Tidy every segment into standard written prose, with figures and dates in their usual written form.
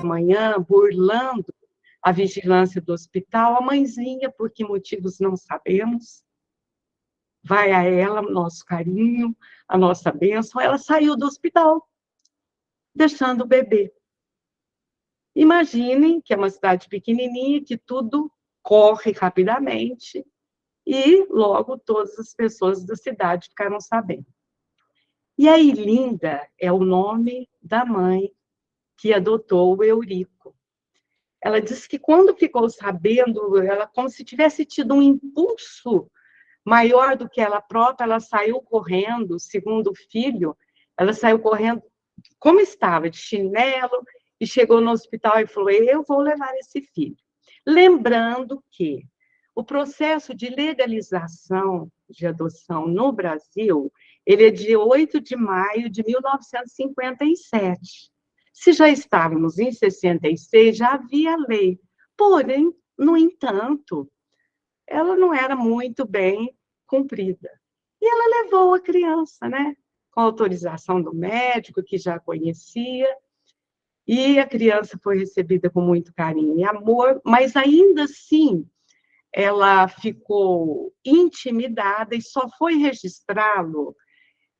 Manhã, burlando a vigilância do hospital, a mãezinha, por que motivos não sabemos, vai a ela o nosso carinho, a nossa bênção, ela saiu do hospital, deixando o bebê. Imaginem que é uma cidade pequenininha, que tudo corre rapidamente, e logo todas as pessoas da cidade ficaram sabendo. E a Ilinda é o nome da mãe que adotou o Eurico. Ela disse que quando ficou sabendo, ela como se tivesse tido um impulso maior do que ela própria, ela saiu correndo, segundo o filho, ela saiu correndo como estava, de chinelo, e chegou no hospital e falou, eu vou levar esse filho. Lembrando que o processo de legalização de adoção no Brasil, ele é de 8 de maio de 1957. Se já estávamos em 66, já havia lei. Porém, no entanto, ela não era muito bem cumprida. E ela levou a criança, né? Com autorização do médico, que já conhecia, e a criança foi recebida com muito carinho e amor, mas ainda assim ela ficou intimidada e só foi registrá-lo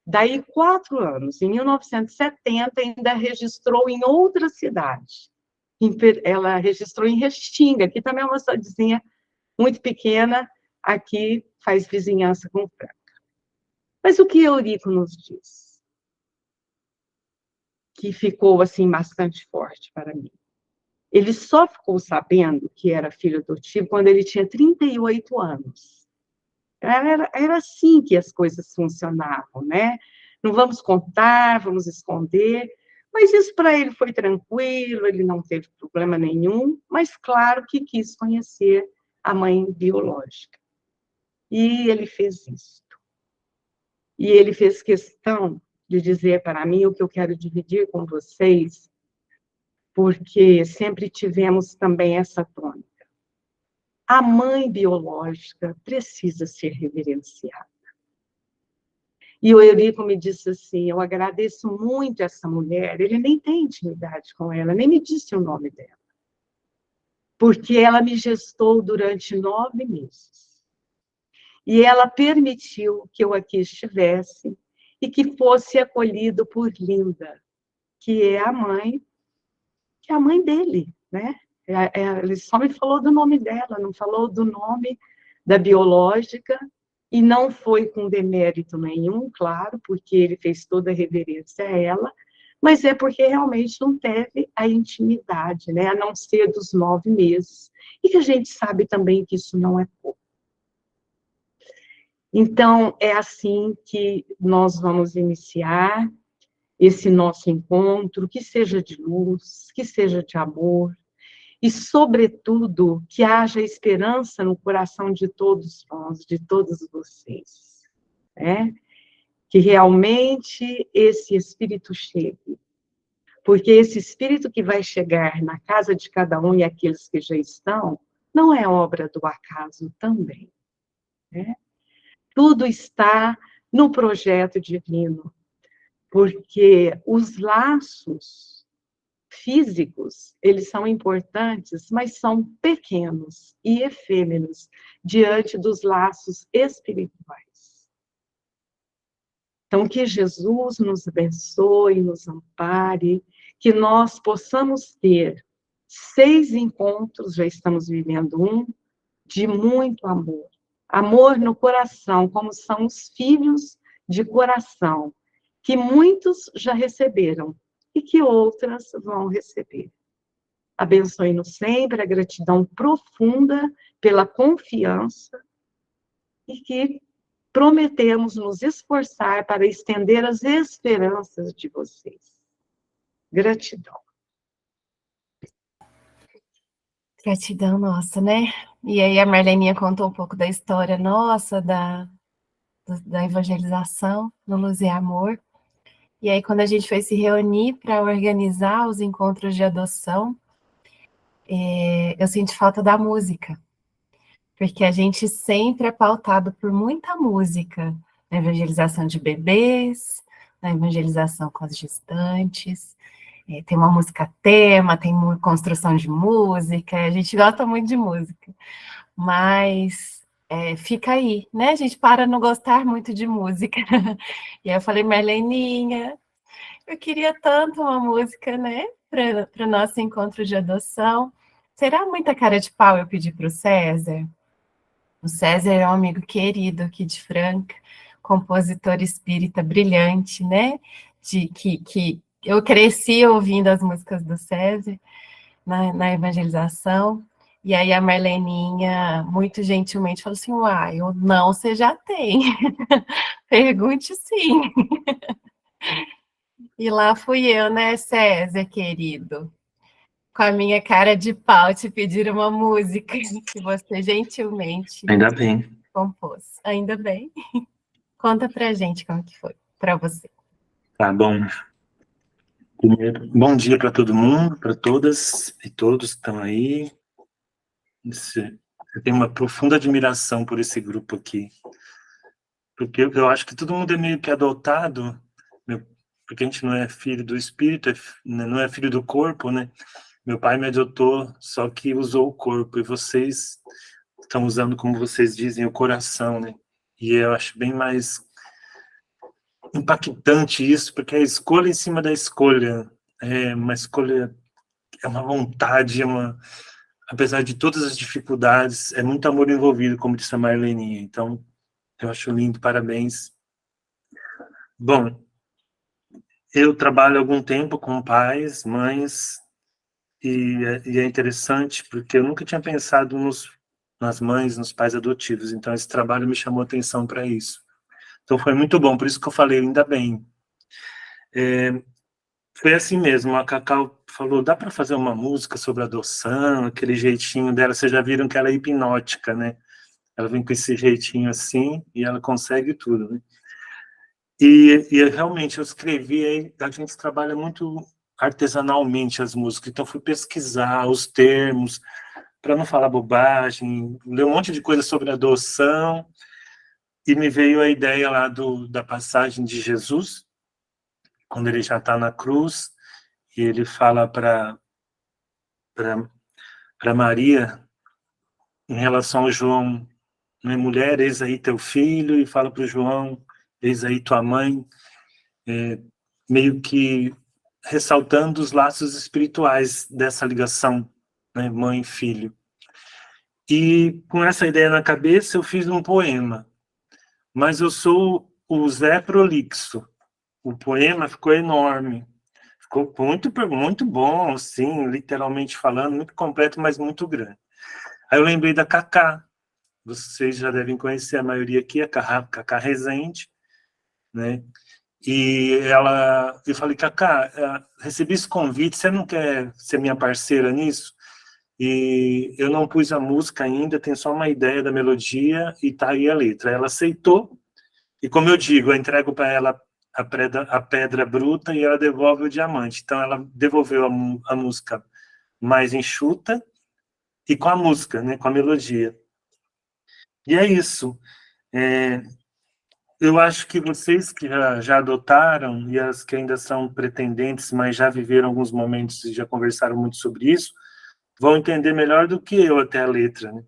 daí 4 anos. Em 1970, ainda registrou em outra cidade. Ela registrou em Restinga, que também é uma cidadezinha muito pequena, aqui faz vizinhança com Franca. Mas o que Eurico nos diz? Que ficou, assim, bastante forte para mim. Ele só ficou sabendo que era filho adotivo quando ele tinha 38 anos. Era assim que as coisas funcionavam, né? Não vamos contar, vamos esconder, mas isso para ele foi tranquilo, ele não teve problema nenhum, mas claro que quis conhecer a mãe biológica. E ele fez isso. E ele fez questão de dizer para mim o que eu quero dividir com vocês, porque sempre tivemos também essa tônica. A mãe biológica precisa ser reverenciada. E o Eurico me disse assim, eu agradeço muito essa mulher, ele nem tem intimidade com ela, nem me disse o nome dela, porque ela me gestou durante 9 meses. E ela permitiu que eu aqui estivesse e que fosse acolhido por Linda, que é a mãe dele, né? Ele só me falou do nome dela, não falou do nome da biológica, e não foi com demérito nenhum, claro, porque ele fez toda a reverência a ela, mas é porque realmente não teve a intimidade, né? A não ser dos 9 meses, e que a gente sabe também que isso não é pouco. Então, é assim que nós vamos iniciar esse nosso encontro, que seja de luz, que seja de amor, e, sobretudo, que haja esperança no coração de todos nós, de todos vocês, né? Que realmente esse Espírito chegue, porque esse Espírito que vai chegar na casa de cada um e aqueles que já estão, não é obra do acaso também, né? Tudo está no projeto divino, porque os laços físicos, eles são importantes, mas são pequenos e efêmeros diante dos laços espirituais. Então, que Jesus nos abençoe, nos ampare, que nós possamos ter 6 encontros, já estamos vivendo um, de muito amor. Amor no coração, como são os filhos de coração, que muitos já receberam e que outras vão receber. Abençoe-nos sempre, a gratidão profunda pela confiança e que prometemos nos esforçar para estender as esperanças de vocês. Gratidão. Gratidão nossa, né? E aí a Marleninha contou um pouco da história nossa, da evangelização no Luz e Amor. E aí, quando a gente foi se reunir para organizar os encontros de adoção, eu senti falta da música, porque a gente sempre é pautado por muita música, na evangelização de bebês, na evangelização com as gestantes, tem uma música tema, tem construção de música, a gente gosta muito de música, mas fica aí, né? A gente para não gostar muito de música. E aí eu falei, Marleninha, eu queria tanto uma música, né, para o nosso encontro de adoção. Será muita cara de pau eu pedir para o César? O César é um amigo querido aqui de Franca, compositor espírita brilhante, né? Que eu cresci ouvindo as músicas do César na evangelização. E aí a Marleninha, muito gentilmente, falou assim, uai, ou não, você já tem. Pergunte sim. E lá fui eu, né, César, querido, com a minha cara de pau, te pedir uma música que você gentilmente Ainda bem. compôs. Ainda bem. Conta pra gente como que foi para você. Tá bom. Primeiro, bom dia para todo mundo, para todas e todos que estão aí. Eu tenho uma profunda admiração por esse grupo aqui, porque eu acho que todo mundo é meio que adotado, porque a gente não é filho do espírito, não é filho do corpo, né? Meu pai me adotou, só que usou o corpo, e vocês estão usando, como vocês dizem, o coração, né? E eu acho bem mais impactante isso, porque é a escolha em cima da escolha, é uma escolha, é uma vontade, apesar de todas as dificuldades, é muito amor envolvido, como disse a Marleninha. Então, eu acho lindo, parabéns. Bom, eu trabalho há algum tempo com pais, mães, e é interessante, porque eu nunca tinha pensado nas mães, nos pais adotivos, então esse trabalho me chamou atenção para isso. Então foi muito bom, por isso que eu falei, ainda bem. Foi assim mesmo, a Cacau falou, dá para fazer uma música sobre adoção, aquele jeitinho dela, vocês já viram que ela é hipnótica, né? Ela vem com esse jeitinho assim, e ela consegue tudo, né? E realmente, eu escrevi, aí a gente trabalha muito artesanalmente as músicas, então fui pesquisar os termos, para não falar bobagem, ler um monte de coisa sobre adoção, e me veio a ideia lá da passagem de Jesus, quando ele já está na cruz, e ele fala para Maria, em relação ao João, né, mulher, eis aí teu filho, e fala para o João, eis aí tua mãe, meio que ressaltando os laços espirituais dessa ligação, né, mãe e filho. E com essa ideia na cabeça, eu fiz um poema, mas eu sou o Zé Prolixo. O poema ficou enorme, ficou muito bom, assim, literalmente falando, muito completo, mas muito grande. Aí eu lembrei da Cacá, vocês já devem conhecer a maioria aqui, a Cacá Rezende, né? E eu falei, Cacá, recebi esse convite, você não quer ser minha parceira nisso? E eu não pus a música ainda, tem só uma ideia da melodia e tá aí a letra. Ela aceitou, e como eu digo, eu entrego para ela a pedra bruta e ela devolve o diamante. Então ela devolveu a música mais enxuta e com a música, né, com a melodia. E é isso. Eu acho que vocês que já adotaram e as que ainda são pretendentes, mas já viveram alguns momentos e já conversaram muito sobre isso, vão entender melhor do que eu até a letra, né?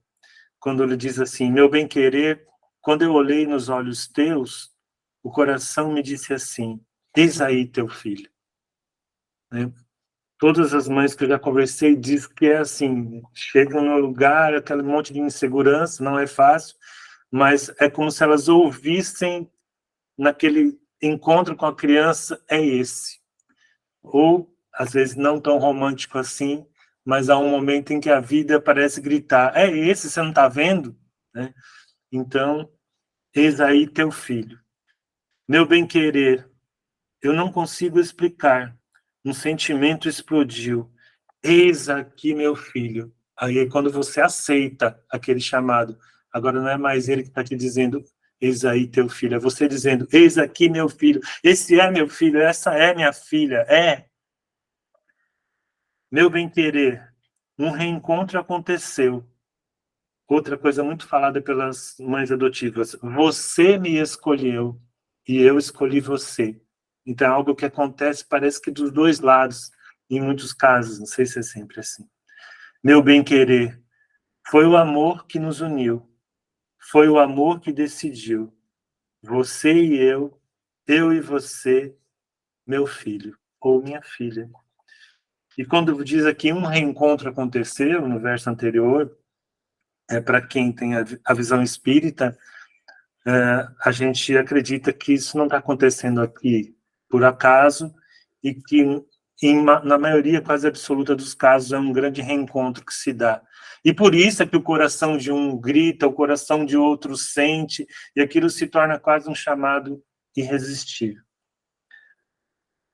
Quando ele diz assim, meu bem-querer, quando eu olhei nos olhos teus, o coração me disse assim, eis aí teu filho. Né? Todas as mães que eu já conversei dizem que é assim, chegam no lugar, aquele monte de insegurança, não é fácil, mas é como se elas ouvissem naquele encontro com a criança, é esse. Ou, às vezes, não tão romântico assim, mas há um momento em que a vida parece gritar, é esse, você não está vendo? Né? Então, eis aí teu filho. Meu bem-querer, eu não consigo explicar. Um sentimento explodiu. Eis aqui meu filho. Aí quando você aceita aquele chamado, agora não é mais ele que está te dizendo, eis aí teu filho, é você dizendo, eis aqui meu filho, esse é meu filho, essa é minha filha, meu bem-querer, um reencontro aconteceu. Outra coisa muito falada pelas mães adotivas, você me escolheu e eu escolhi você. Então é algo que acontece, parece que dos dois lados, em muitos casos, não sei se é sempre assim. Meu bem-querer, foi o amor que nos uniu, foi o amor que decidiu. Você e eu e você, meu filho ou minha filha. E quando diz aqui um reencontro aconteceu, no verso anterior, para quem tem a visão espírita, a gente acredita que isso não está acontecendo aqui por acaso e que, na maioria quase absoluta dos casos, é um grande reencontro que se dá. E por isso é que o coração de um grita, o coração de outro sente, e aquilo se torna quase um chamado irresistível.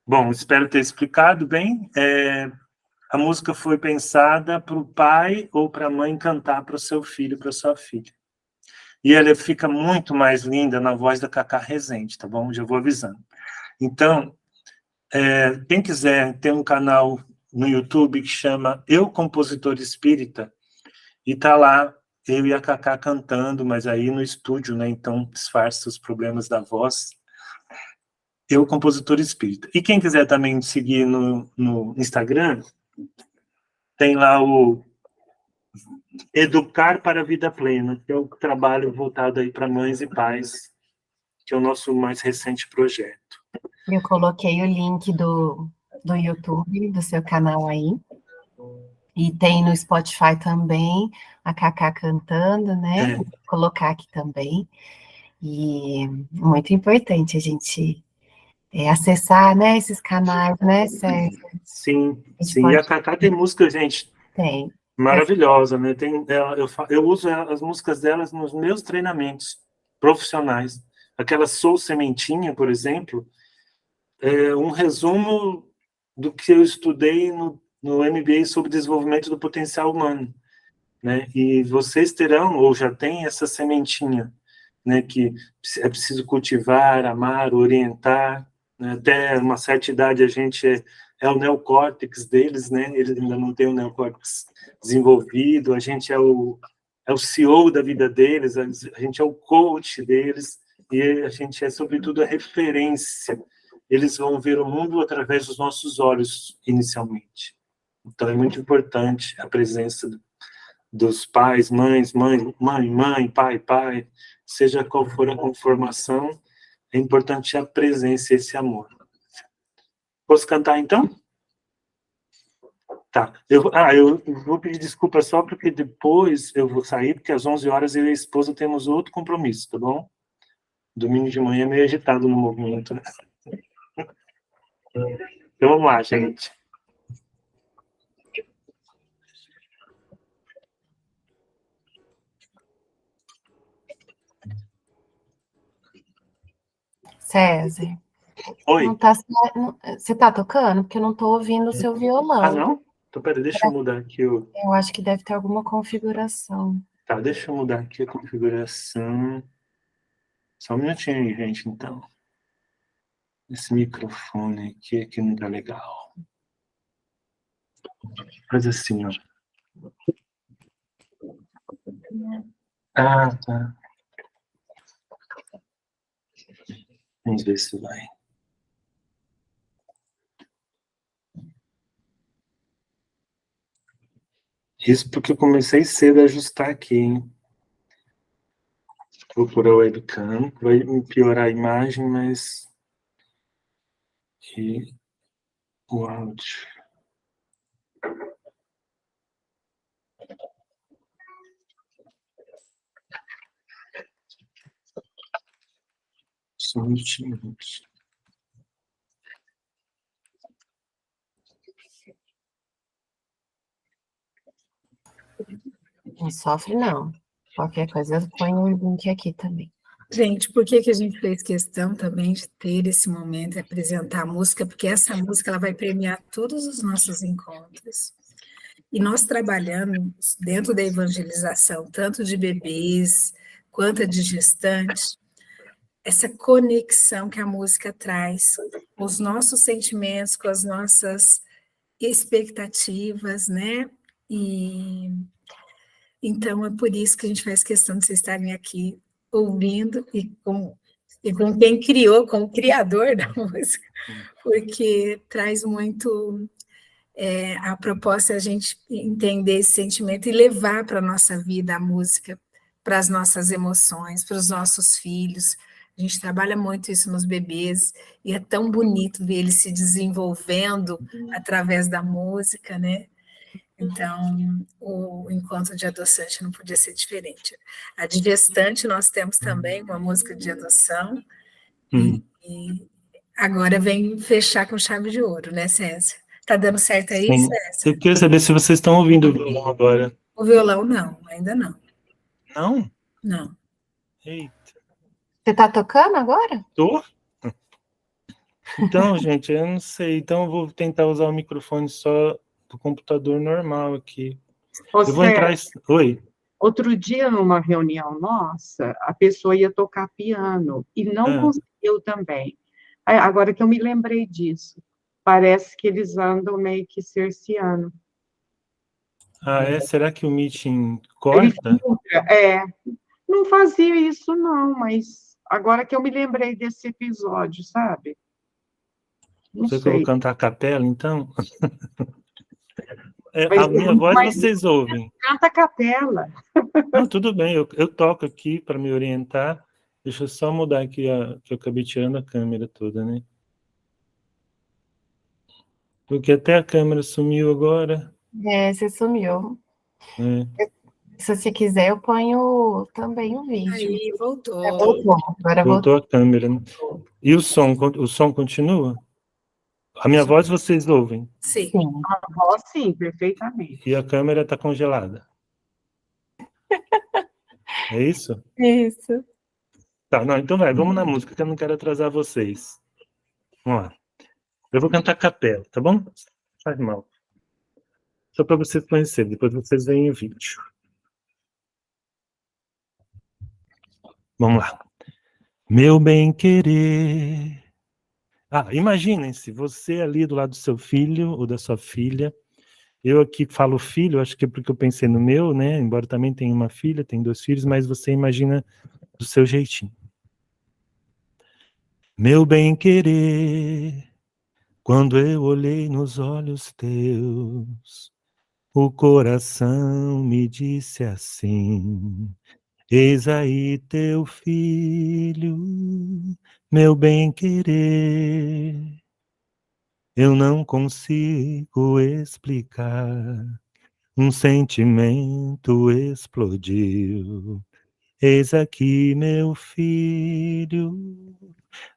Bom, espero ter explicado bem. A música foi pensada para o pai ou para a mãe cantar para o seu filho, para a sua filha. E ela fica muito mais linda na voz da Cacá Rezende, tá bom? Já vou avisando. Então, quem quiser, tem um canal no YouTube que chama Eu Compositor Espírita, e tá lá eu e a Cacá cantando, mas aí no estúdio, né? Então disfarça os problemas da voz. Eu Compositor Espírita. E quem quiser também seguir no Instagram, tem lá o Educar para a Vida Plena, que é o trabalho voltado aí para mães e pais, que é o nosso mais recente projeto. Eu coloquei o link do YouTube, do seu canal aí. E tem no Spotify também, a Cacá cantando, né? Vou colocar aqui também. E muito importante a gente acessar, né, esses canais, né, Sérgio? Sim, sim. E a Cacá tem música, gente, tem. Maravilhosa, né? Eu uso as músicas delas nos meus treinamentos profissionais. Aquela Sou Sementinha, por exemplo, é um resumo do que eu estudei no MBA sobre desenvolvimento do potencial humano, né? E vocês terão, ou já têm, essa sementinha, né? Que é preciso cultivar, amar, orientar, né? Até uma certa idade a gente é o neocórtex deles, né? Eles ainda não têm o neocórtex desenvolvido, a gente é o CEO da vida deles, a gente é o coach deles, e a gente é, sobretudo, a referência. Eles vão ver o mundo através dos nossos olhos, inicialmente. Então, é muito importante a presença dos pais, mães, mãe, pai, seja qual for a conformação, é importante a presença e esse amor. Posso cantar, então? Tá. Eu vou pedir desculpa só porque depois eu vou sair, porque às 11 horas eu e a esposa temos outro compromisso, tá bom? Domingo de manhã é meio agitado no movimento, né? Então vamos lá, gente. César. Oi. Você tá tocando? Porque eu não tô ouvindo o seu violão. Ah, não? Então, peraí, deixa eu mudar aqui o... Eu acho que deve ter alguma configuração. Tá, deixa eu mudar aqui a configuração. Só um minutinho aí, gente, então. Esse microfone aqui não tá legal. Faz assim, ó. Ah, tá. Vamos ver se vai. Isso porque eu comecei cedo a ajustar aqui, hein? Vou procurar o webcam. Vai piorar a imagem, mas... E o áudio. Só um minutinho. Não sofre, não. Qualquer coisa eu ponho um link aqui também. Gente, por que a gente fez questão também de ter esse momento e apresentar a música? Porque essa música ela vai premiar todos os nossos encontros. E nós trabalhamos dentro da evangelização, tanto de bebês quanto de gestantes, essa conexão que a música traz com os nossos sentimentos, com as nossas expectativas, né? E então é por isso que a gente faz questão de vocês estarem aqui ouvindo e com quem criou, com o criador da música, porque traz muito a proposta é a gente entender esse sentimento e levar para a nossa vida a música, para as nossas emoções, para os nossos filhos. A gente trabalha muito isso nos bebês, e é tão bonito ver eles se desenvolvendo através da música, né? Então, o encontro de adoçante não podia ser diferente. A de gestante, nós temos também uma música de adoção, e agora vem fechar com chave de ouro, né, César? Tá dando certo aí, Sim. César? Eu queria saber se vocês estão ouvindo o violão agora. O violão, não, ainda não. Não? Não. Eita. Você está tocando agora? Tô? Então, gente, eu não sei. Então, eu vou tentar usar o microfone só do computador normal aqui. Eu vou entrar... Oi? Outro dia, numa reunião nossa, a pessoa ia tocar piano e não conseguiu também. Agora que eu me lembrei disso, parece que eles andam meio que cerceando. Ah, é? Será que o meeting corta? Não fazia isso não, mas agora que eu me lembrei desse episódio, sabe? Não Será que eu vou sei. cantar a capela, então? Mas, A minha voz vocês ouvem. Canta a capela. Não, tudo bem, eu toco aqui para me orientar. Deixa eu só mudar aqui, que eu acabei tirando a câmera toda, né? Porque até a câmera sumiu agora. Você sumiu. É. Se você quiser, eu ponho também o vídeo. Aí, voltou. Agora Voltou a câmera, né? E o som continua? A minha voz vocês ouvem? Sim. A voz, sim, perfeitamente. E a câmera está congelada. É isso? Isso. Tá, não, então vamos na música, que eu não quero atrasar vocês. Vamos lá. Eu vou cantar a capela, tá bom? Faz mal. Só para vocês conhecerem, depois vocês veem o vídeo. Vamos lá. Meu bem-querer. Imaginem-se, você ali do lado do seu filho ou da sua filha. Eu aqui falo filho, acho que é porque eu pensei no meu, né? Embora também tenha uma filha, tenho 2 filhos, mas você imagina do seu jeitinho. Meu bem-querer, quando eu olhei nos olhos teus, o coração me disse assim: eis aí teu filho, meu bem-querer. Eu não consigo explicar, um sentimento explodiu. Eis aqui meu filho,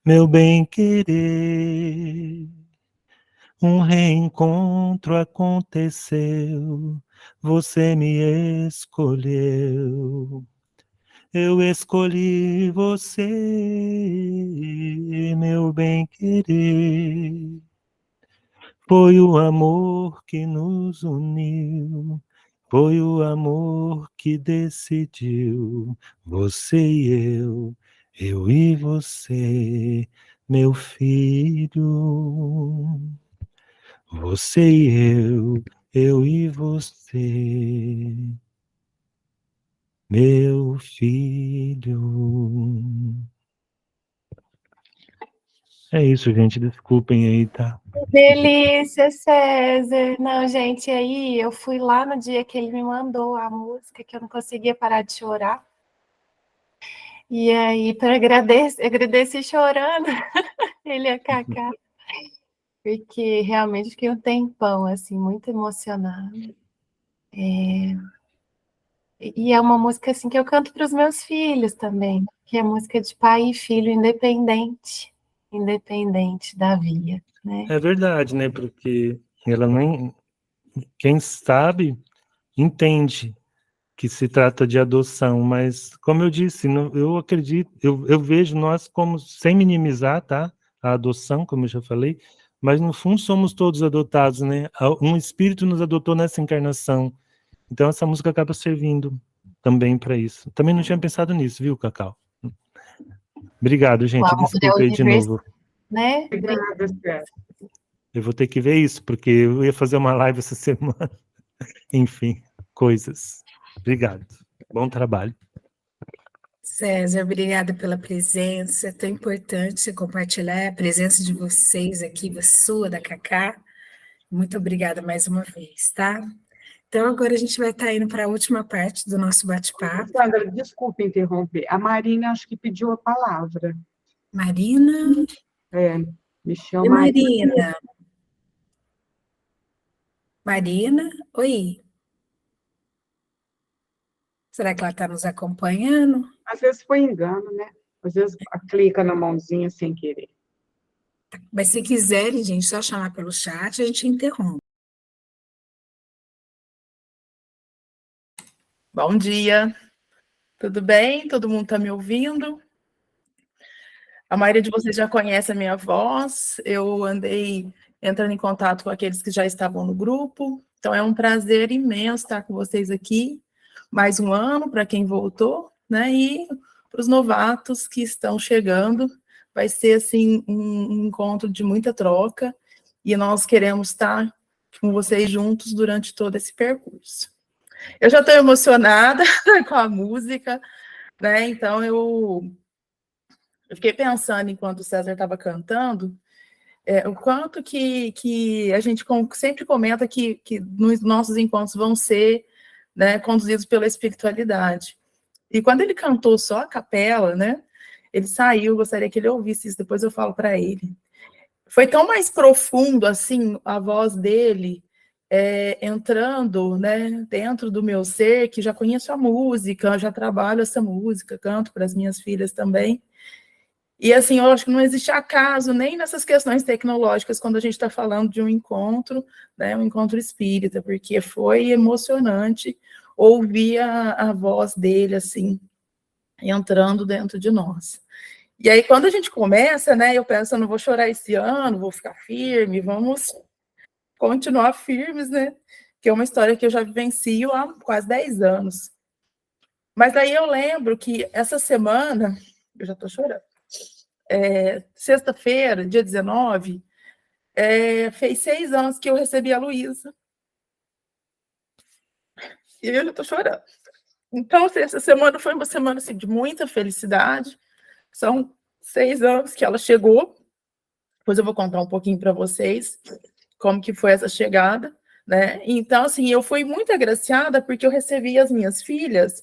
meu bem-querer. Um reencontro aconteceu, você me escolheu. Eu escolhi você, meu bem-querer. Foi o amor que nos uniu, foi o amor que decidiu, você e eu e você, meu filho. Você e eu e você, meu filho. É isso, gente, desculpem aí, tá? Delícia, César. Não, gente, aí eu fui lá no dia que ele me mandou a música, que eu não conseguia parar de chorar. E aí, para agradeci chorando, ele ia Cacá, porque realmente fiquei um tempão, assim, muito emocionada. E é uma música, assim, que eu canto para os meus filhos também, que é música de pai e filho independente da via, né? É verdade, né? Porque ela nem... Quem sabe, entende que se trata de adoção, mas, como eu disse, eu acredito, eu vejo nós como, sem minimizar, tá? A adoção, como eu já falei, mas no fundo somos todos adotados, né? Um espírito nos adotou nessa encarnação. Então essa música acaba servindo também para isso. Também não tinha pensado nisso, viu, Cacau? Obrigado, gente. Desculpa aí de novo. Né? Obrigada, Esther. Eu vou ter que ver isso, porque eu ia fazer uma live essa semana. Enfim, coisas. Obrigado. Bom trabalho. César, obrigada pela presença. É tão importante você compartilhar a presença de vocês aqui, da sua, da Cacá. Muito obrigada mais uma vez, tá? Então, agora a gente vai estar indo para a última parte do nosso bate-papo. Sandra, desculpe interromper. A Marina acho que pediu a palavra. Marina. Me chama. Oi, Marina. Marina, oi. Será que ela está nos acompanhando? Às vezes foi engano, né? Às vezes clica na mãozinha sem querer. Mas se quiserem, gente, só chamar pelo chat, a gente interrompe. Bom dia, tudo bem? Todo mundo está me ouvindo? A maioria de vocês já conhece a minha voz, eu andei entrando em contato com aqueles que já estavam no grupo, então é um prazer imenso estar com vocês aqui, mais um ano para quem voltou, né, e para os novatos que estão chegando, vai ser, assim, um encontro de muita troca, e nós queremos estar com vocês juntos durante todo esse percurso. Eu já estou emocionada com a música, né? Então eu fiquei pensando enquanto o César estava cantando, o quanto que a gente sempre comenta que nos nossos encontros vão ser, né, conduzidos pela espiritualidade. E quando ele cantou só a capela, né? Ele saiu, gostaria que ele ouvisse isso, depois eu falo para ele. Foi tão mais profundo, assim, a voz dele, entrando, né, dentro do meu ser, que já conheço a música, já trabalho essa música, canto para as minhas filhas também. E, assim, eu acho que não existe acaso nem nessas questões tecnológicas quando a gente está falando de um encontro, né, um encontro espírita, porque foi emocionante ouvir a voz dele, assim, entrando dentro de nós. E aí, quando a gente começa, né, eu penso, eu não vou chorar esse ano, vou ficar firme, vamos continuar firmes, né? Que é uma história que eu já vivencio há quase 10 anos. Mas aí eu lembro que essa semana, eu já estou chorando, sexta-feira, dia 19, fez 6 anos que eu recebi a Luísa. E eu já estou chorando. Então, assim, essa semana foi uma semana assim, de muita felicidade. São 6 anos que ela chegou. Depois eu vou contar um pouquinho para vocês como que foi essa chegada, né? Então, assim, eu fui muito agraciada porque eu recebi as minhas filhas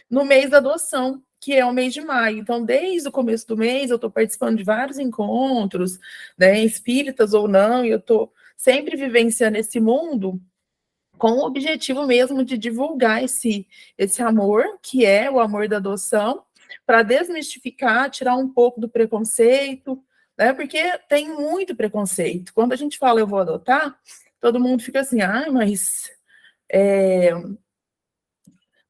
no mês da adoção, que é o mês de maio. Então, desde o começo do mês, eu estou participando de vários encontros, né, espíritas ou não, e eu estou sempre vivenciando esse mundo com o objetivo mesmo de divulgar esse amor, que é o amor da adoção, para desmistificar, tirar um pouco do preconceito, né? Porque tem muito preconceito. Quando a gente fala eu vou adotar, todo mundo fica assim, mas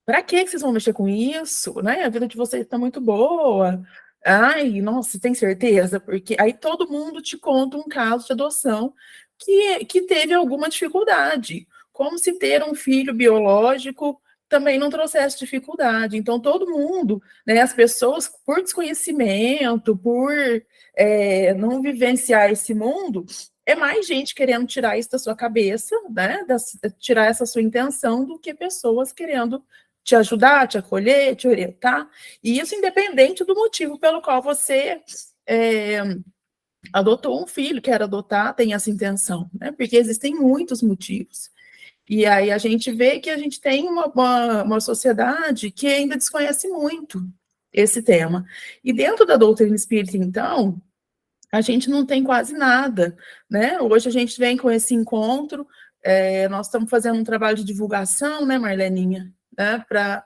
para que vocês vão mexer com isso? Né? A vida de vocês está muito boa. Ai, nossa, tem certeza? Porque aí todo mundo te conta um caso de adoção que teve alguma dificuldade, como se ter um filho biológico também não trouxesse dificuldade. Então, todo mundo, né, as pessoas, por desconhecimento, por não vivenciar esse mundo, é mais gente querendo tirar isso da sua cabeça, né, tirar essa sua intenção, do que pessoas querendo te ajudar, te acolher, te orientar, e isso independente do motivo pelo qual você adotou um filho, quer adotar, tem essa intenção, né? Porque existem muitos motivos. E aí a gente vê que a gente tem uma sociedade que ainda desconhece muito esse tema. E dentro da doutrina espírita, então, a gente não tem quase nada, né? Hoje a gente vem com esse encontro, nós estamos fazendo um trabalho de divulgação, né, Marleninha? Né, para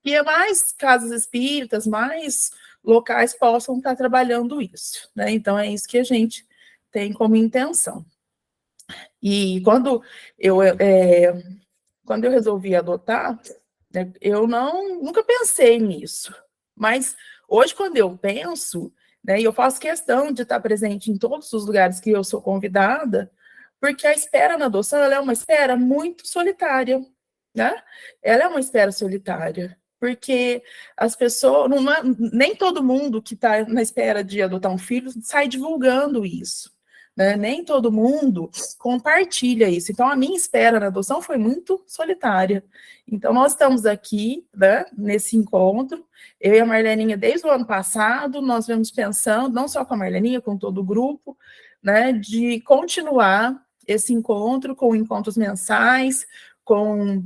que mais casas espíritas, mais locais possam estar trabalhando isso, né? Então é isso que a gente tem como intenção. E quando eu resolvi adotar, né, eu nunca pensei nisso, mas hoje quando eu penso, né? E eu faço questão de estar presente em todos os lugares que eu sou convidada, porque a espera na adoção, ela é uma espera muito solitária, né? Ela é uma espera solitária, porque as pessoas, nem todo mundo que está na espera de adotar um filho sai divulgando isso, né? Nem todo mundo compartilha isso. Então, a minha espera na adoção foi muito solitária. Então, nós estamos aqui, né, nesse encontro, eu e a Marleninha, desde o ano passado, nós vamos pensando, não só com a Marleninha, com todo o grupo, né, de continuar esse encontro com encontros mensais, com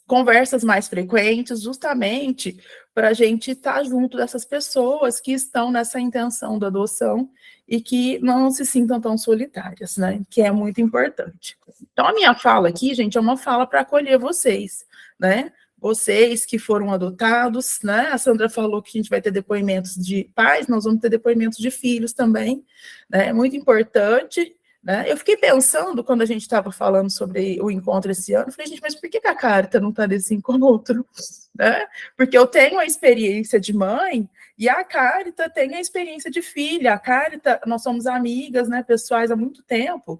conversas mais frequentes, justamente para a gente estar junto dessas pessoas que estão nessa intenção da adoção e que não se sintam tão solitárias, né? Que é muito importante. Então, a minha fala aqui, gente, é uma fala para acolher vocês, né? Vocês que foram adotados, né? A Sandra falou que a gente vai ter depoimentos de pais, nós vamos ter depoimentos de filhos também, né? É muito importante. Né? Eu fiquei pensando, quando a gente estava falando sobre o encontro esse ano, eu falei, gente, mas por que a Carita não está nesse encontro? Né? Porque eu tenho a experiência de mãe e a Carita tem a experiência de filha. A Carita, nós somos amigas, né, pessoais há muito tempo,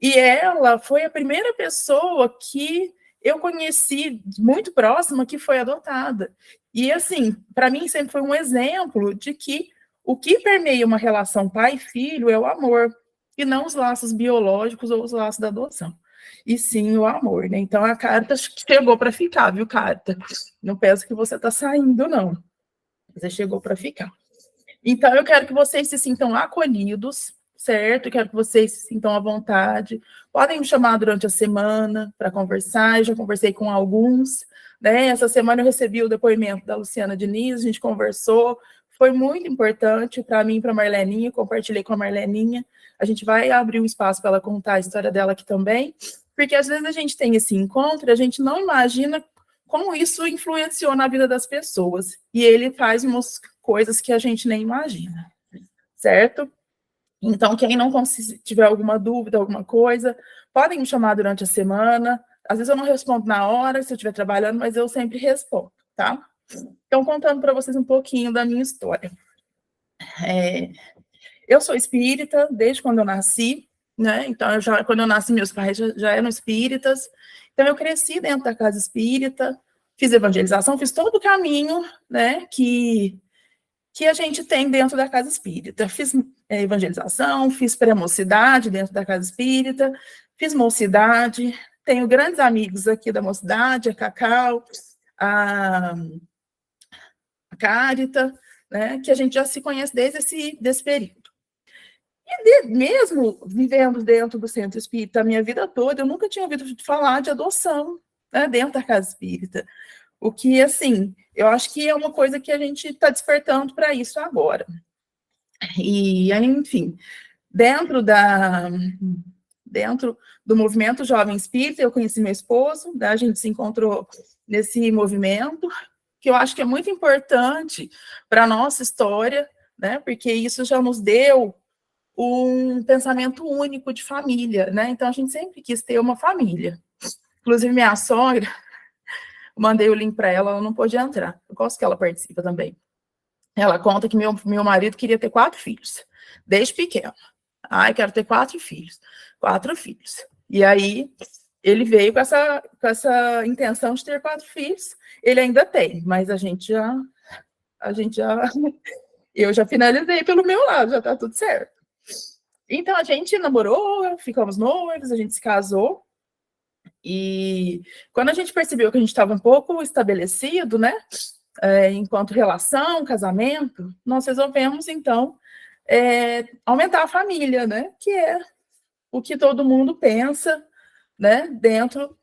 e ela foi a primeira pessoa que eu conheci muito próxima que foi adotada. E, assim, para mim sempre foi um exemplo de que o que permeia uma relação pai-filho é o amor, e não os laços biológicos ou os laços da adoção, e sim o amor, né? Então, a Carita chegou para ficar, viu, Carita? Não pensa que você está saindo, não. Você chegou para ficar. Então, eu quero que vocês se sintam acolhidos, certo? Eu quero que vocês se sintam à vontade. Podem me chamar durante a semana para conversar, eu já conversei com alguns, né? Essa semana eu recebi o depoimento da Luciana Diniz, a gente conversou, foi muito importante para mim e para a Marleninha, compartilhei com a Marleninha. A gente vai abrir um espaço para ela contar a história dela aqui também, porque às vezes a gente tem esse encontro e a gente não imagina como isso influenciou na vida das pessoas. E ele faz umas coisas que a gente nem imagina, certo? Então, quem não tiver alguma dúvida, alguma coisa, podem me chamar durante a semana. Às vezes eu não respondo na hora, se eu estiver trabalhando, mas eu sempre respondo, tá? Então, contando para vocês um pouquinho da minha história. Eu sou espírita desde quando eu nasci, né? Então, quando eu nasci, meus pais já eram espíritas. Então, eu cresci dentro da casa espírita, fiz evangelização, fiz todo o caminho, né, que a gente tem dentro da casa espírita. Fiz evangelização, fiz pré-mocidade dentro da casa espírita, fiz mocidade, tenho grandes amigos aqui da mocidade, a Cacau, a Carita, né, que a gente já se conhece desde desse período. E mesmo vivendo dentro do centro espírita a minha vida toda, eu nunca tinha ouvido falar de adoção, né, dentro da casa espírita. O que, assim, eu acho que é uma coisa que a gente está despertando para isso agora. E, enfim, dentro do movimento Jovem Espírita, eu conheci meu esposo, né, a gente se encontrou nesse movimento, que eu acho que é muito importante para a nossa história, né, porque isso já nos deu um pensamento único de família, né? Então, a gente sempre quis ter uma família. Inclusive, minha sogra, mandei o link para ela, ela não pôde entrar. Eu gosto que ela participa também. Ela conta que meu marido queria ter 4 filhos, desde pequeno. Ai, quero ter 4 filhos. 4 filhos. E aí, ele veio com essa intenção de ter 4 filhos. Ele ainda tem, mas eu já finalizei pelo meu lado, já tá tudo certo. Então, a gente namorou, ficamos noivos, a gente se casou, e quando a gente percebeu que a gente estava um pouco estabelecido, né, enquanto relação, casamento, nós resolvemos, então, aumentar a família, né, que é o que todo mundo pensa, né, dentro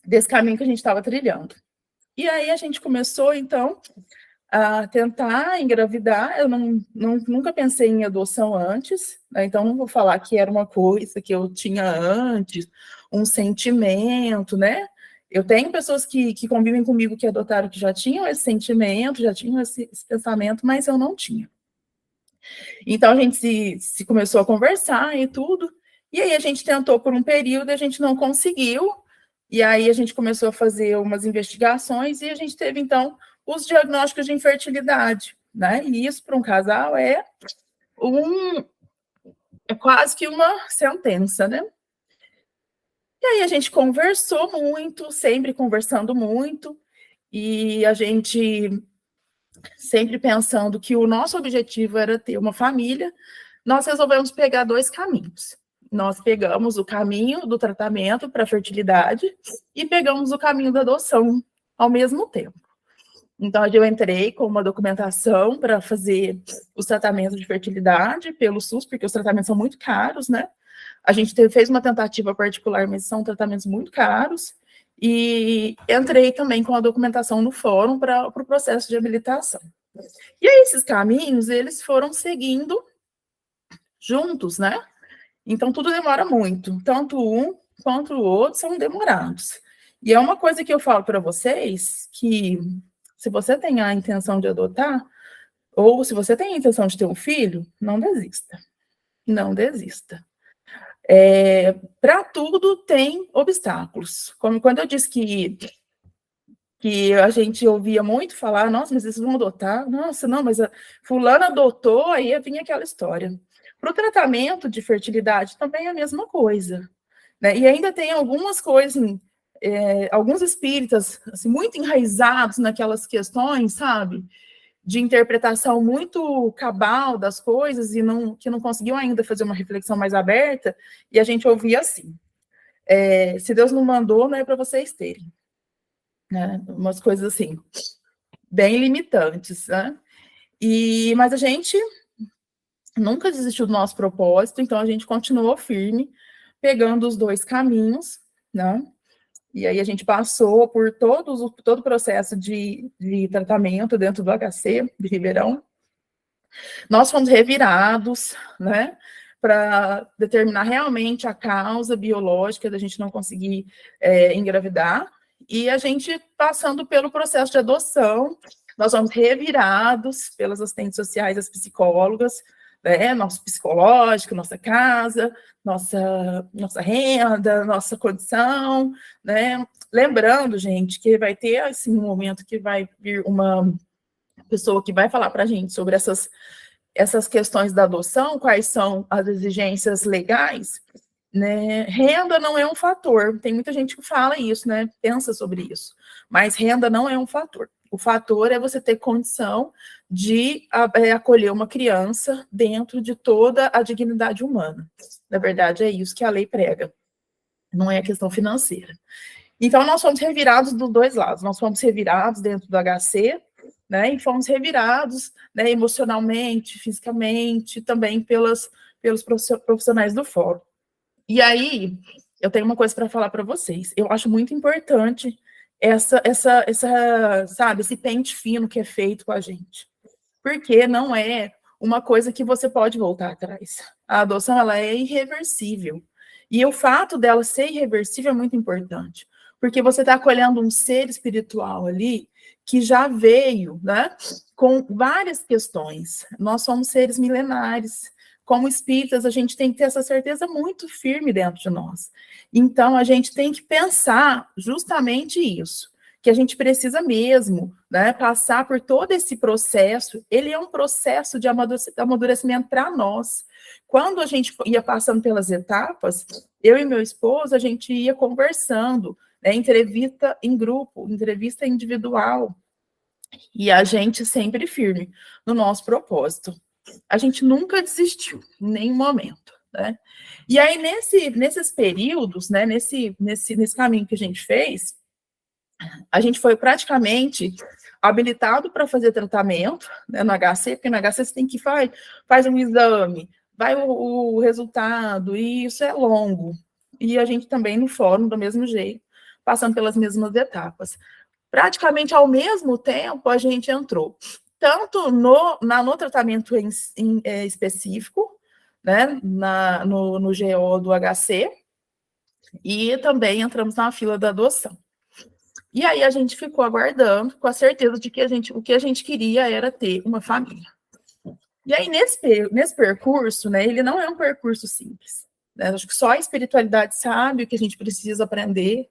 desse caminho que a gente estava trilhando. E aí a gente começou, então, a tentar engravidar. Eu nunca pensei em adoção antes, né? Então não vou falar que era uma coisa que eu tinha antes, um sentimento, né? Eu tenho pessoas que convivem comigo que adotaram, que já tinham esse sentimento, já tinham esse pensamento, mas eu não tinha. Então a gente se começou a conversar e tudo, e aí a gente tentou por um período, a gente não conseguiu, e aí a gente começou a fazer umas investigações, e a gente teve, então, os diagnósticos de infertilidade. né? E isso para um casal é quase que uma sentença, né? E aí a gente conversou muito, sempre conversando muito, e a gente sempre pensando que o nosso objetivo era ter uma família, nós resolvemos pegar 2 caminhos. Nós pegamos o caminho do tratamento para fertilidade e pegamos o caminho da adoção ao mesmo tempo. Então, eu entrei com uma documentação para fazer os tratamentos de fertilidade pelo SUS, porque os tratamentos são muito caros, né? A gente fez uma tentativa particular, mas são tratamentos muito caros. E entrei também com a documentação no fórum para o processo de habilitação. E aí, esses caminhos, eles foram seguindo juntos, né? Então, tudo demora muito. Tanto um quanto o outro são demorados. E é uma coisa que eu falo para vocês, que se você tem a intenção de adotar, ou se você tem a intenção de ter um filho, não desista. Não desista. Para tudo tem obstáculos. Como quando eu disse que a gente ouvia muito falar, nossa, mas eles vão adotar? Nossa, não, mas a fulana adotou, aí vinha aquela história. Para o tratamento de fertilidade também é a mesma coisa, né? E ainda tem algumas coisas, alguns espíritas assim, muito enraizados naquelas questões, sabe? De interpretação muito cabal das coisas e que não conseguiu ainda fazer uma reflexão mais aberta, e a gente ouvia assim, se Deus não mandou, não é para vocês terem, né? Umas coisas assim, bem limitantes, né? Mas a gente nunca desistiu do nosso propósito, então a gente continuou firme, pegando os 2 caminhos, né? E aí a gente passou por todo o processo de tratamento dentro do HC de Ribeirão. Nós fomos revirados, né, para determinar realmente a causa biológica da gente não conseguir engravidar, e a gente passando pelo processo de adoção, nós fomos revirados pelas assistentes sociais, as psicólogas, né, nosso psicológico, nossa casa, nossa renda, nossa condição, né? Lembrando, gente, que vai ter assim, um momento que vai vir uma pessoa que vai falar para a gente sobre essas questões da adoção, quais são as exigências legais, né? Renda não é um fator, tem muita gente que fala isso, né? Pensa sobre isso, mas renda não é um fator. O fator é você ter condição de acolher uma criança dentro de toda a dignidade humana. Na verdade, é isso que a lei prega, não é a questão financeira. Então, nós fomos revirados dos 2 lados. Nós fomos revirados dentro do HC, né, e fomos revirados, né, emocionalmente, fisicamente, também pelos profissionais do fórum. E aí, eu tenho uma coisa para falar para vocês. Eu acho muito importante sabe, esse pente fino que é feito com a gente. Porque não é uma coisa que você pode voltar atrás. A adoção, ela é irreversível. E o fato dela ser irreversível é muito importante. Porque você está acolhendo um ser espiritual ali que já veio, né, com várias questões. Nós somos seres milenares. Como espíritas, a gente tem que ter essa certeza muito firme dentro de nós. Então, a gente tem que pensar justamente isso, que a gente precisa mesmo, né, passar por todo esse processo. Ele é um processo de amadurecimento para nós. Quando a gente ia passando pelas etapas, eu e meu esposo, a gente ia conversando, né, entrevista em grupo, entrevista individual, e a gente sempre firme no nosso propósito. A gente nunca desistiu, em nenhum momento, né? E aí, nesses períodos, né, nesse caminho que a gente fez, a gente foi praticamente habilitado para fazer tratamento, né, no HC, porque no HC você tem que faz um exame, vai o resultado, e isso é longo. E a gente também no fórum, do mesmo jeito, passando pelas mesmas etapas. Praticamente ao mesmo tempo, a gente entrou tanto no tratamento específico, né, no GO do HC, e também entramos na fila da adoção. E aí a gente ficou aguardando, com a certeza de que o que a gente queria era ter uma família. E aí, nesse percurso, né, ele não é um percurso simples, né? Acho que só a espiritualidade sabe o que a gente precisa aprender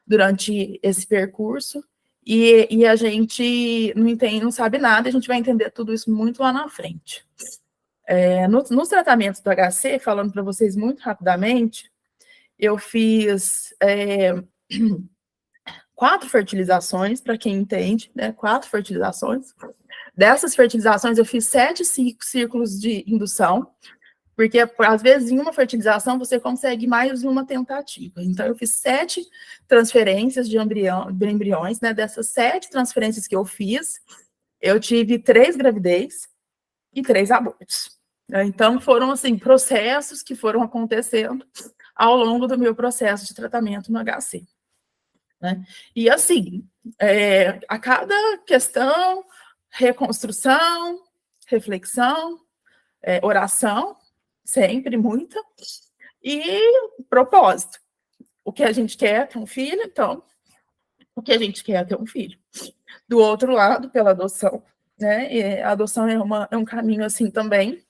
durante esse percurso. e a gente não entende, não sabe nada, a gente vai entender tudo isso muito lá na frente. Nos tratamentos do HC, falando para vocês muito rapidamente, eu fiz 4 fertilizações, para quem entende, né? 4 fertilizações. Dessas fertilizações, eu fiz 7 círculos de indução, porque, às vezes, em uma fertilização, você consegue mais de uma tentativa. Então, eu fiz 7 transferências de embriões, né? Dessas 7 transferências que eu fiz, eu tive 3 gravidez e 3 abortos. Então, foram, assim, processos que foram acontecendo ao longo do meu processo de tratamento no HC. Né? E, assim, a cada questão, reconstrução, reflexão, oração, sempre muita, e propósito. O que a gente quer é ter um filho, então, o que a gente quer é ter um filho. Do outro lado, pela adoção, né? E a adoção é um caminho assim também.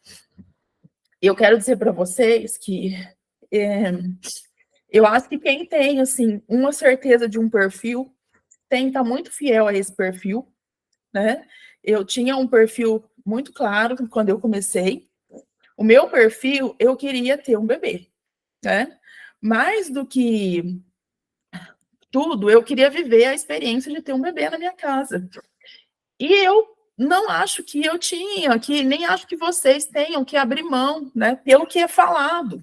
Eu quero dizer para vocês que eu acho que quem tem, assim, uma certeza de um perfil, tem que estar muito fiel a esse perfil, né? Eu tinha um perfil muito claro quando eu comecei. O meu perfil, eu queria ter um bebê, né? Mais do que tudo, eu queria viver a experiência de ter um bebê na minha casa. E eu não acho que eu tinha, nem acho que vocês tenham que abrir mão, né? Pelo que é falado,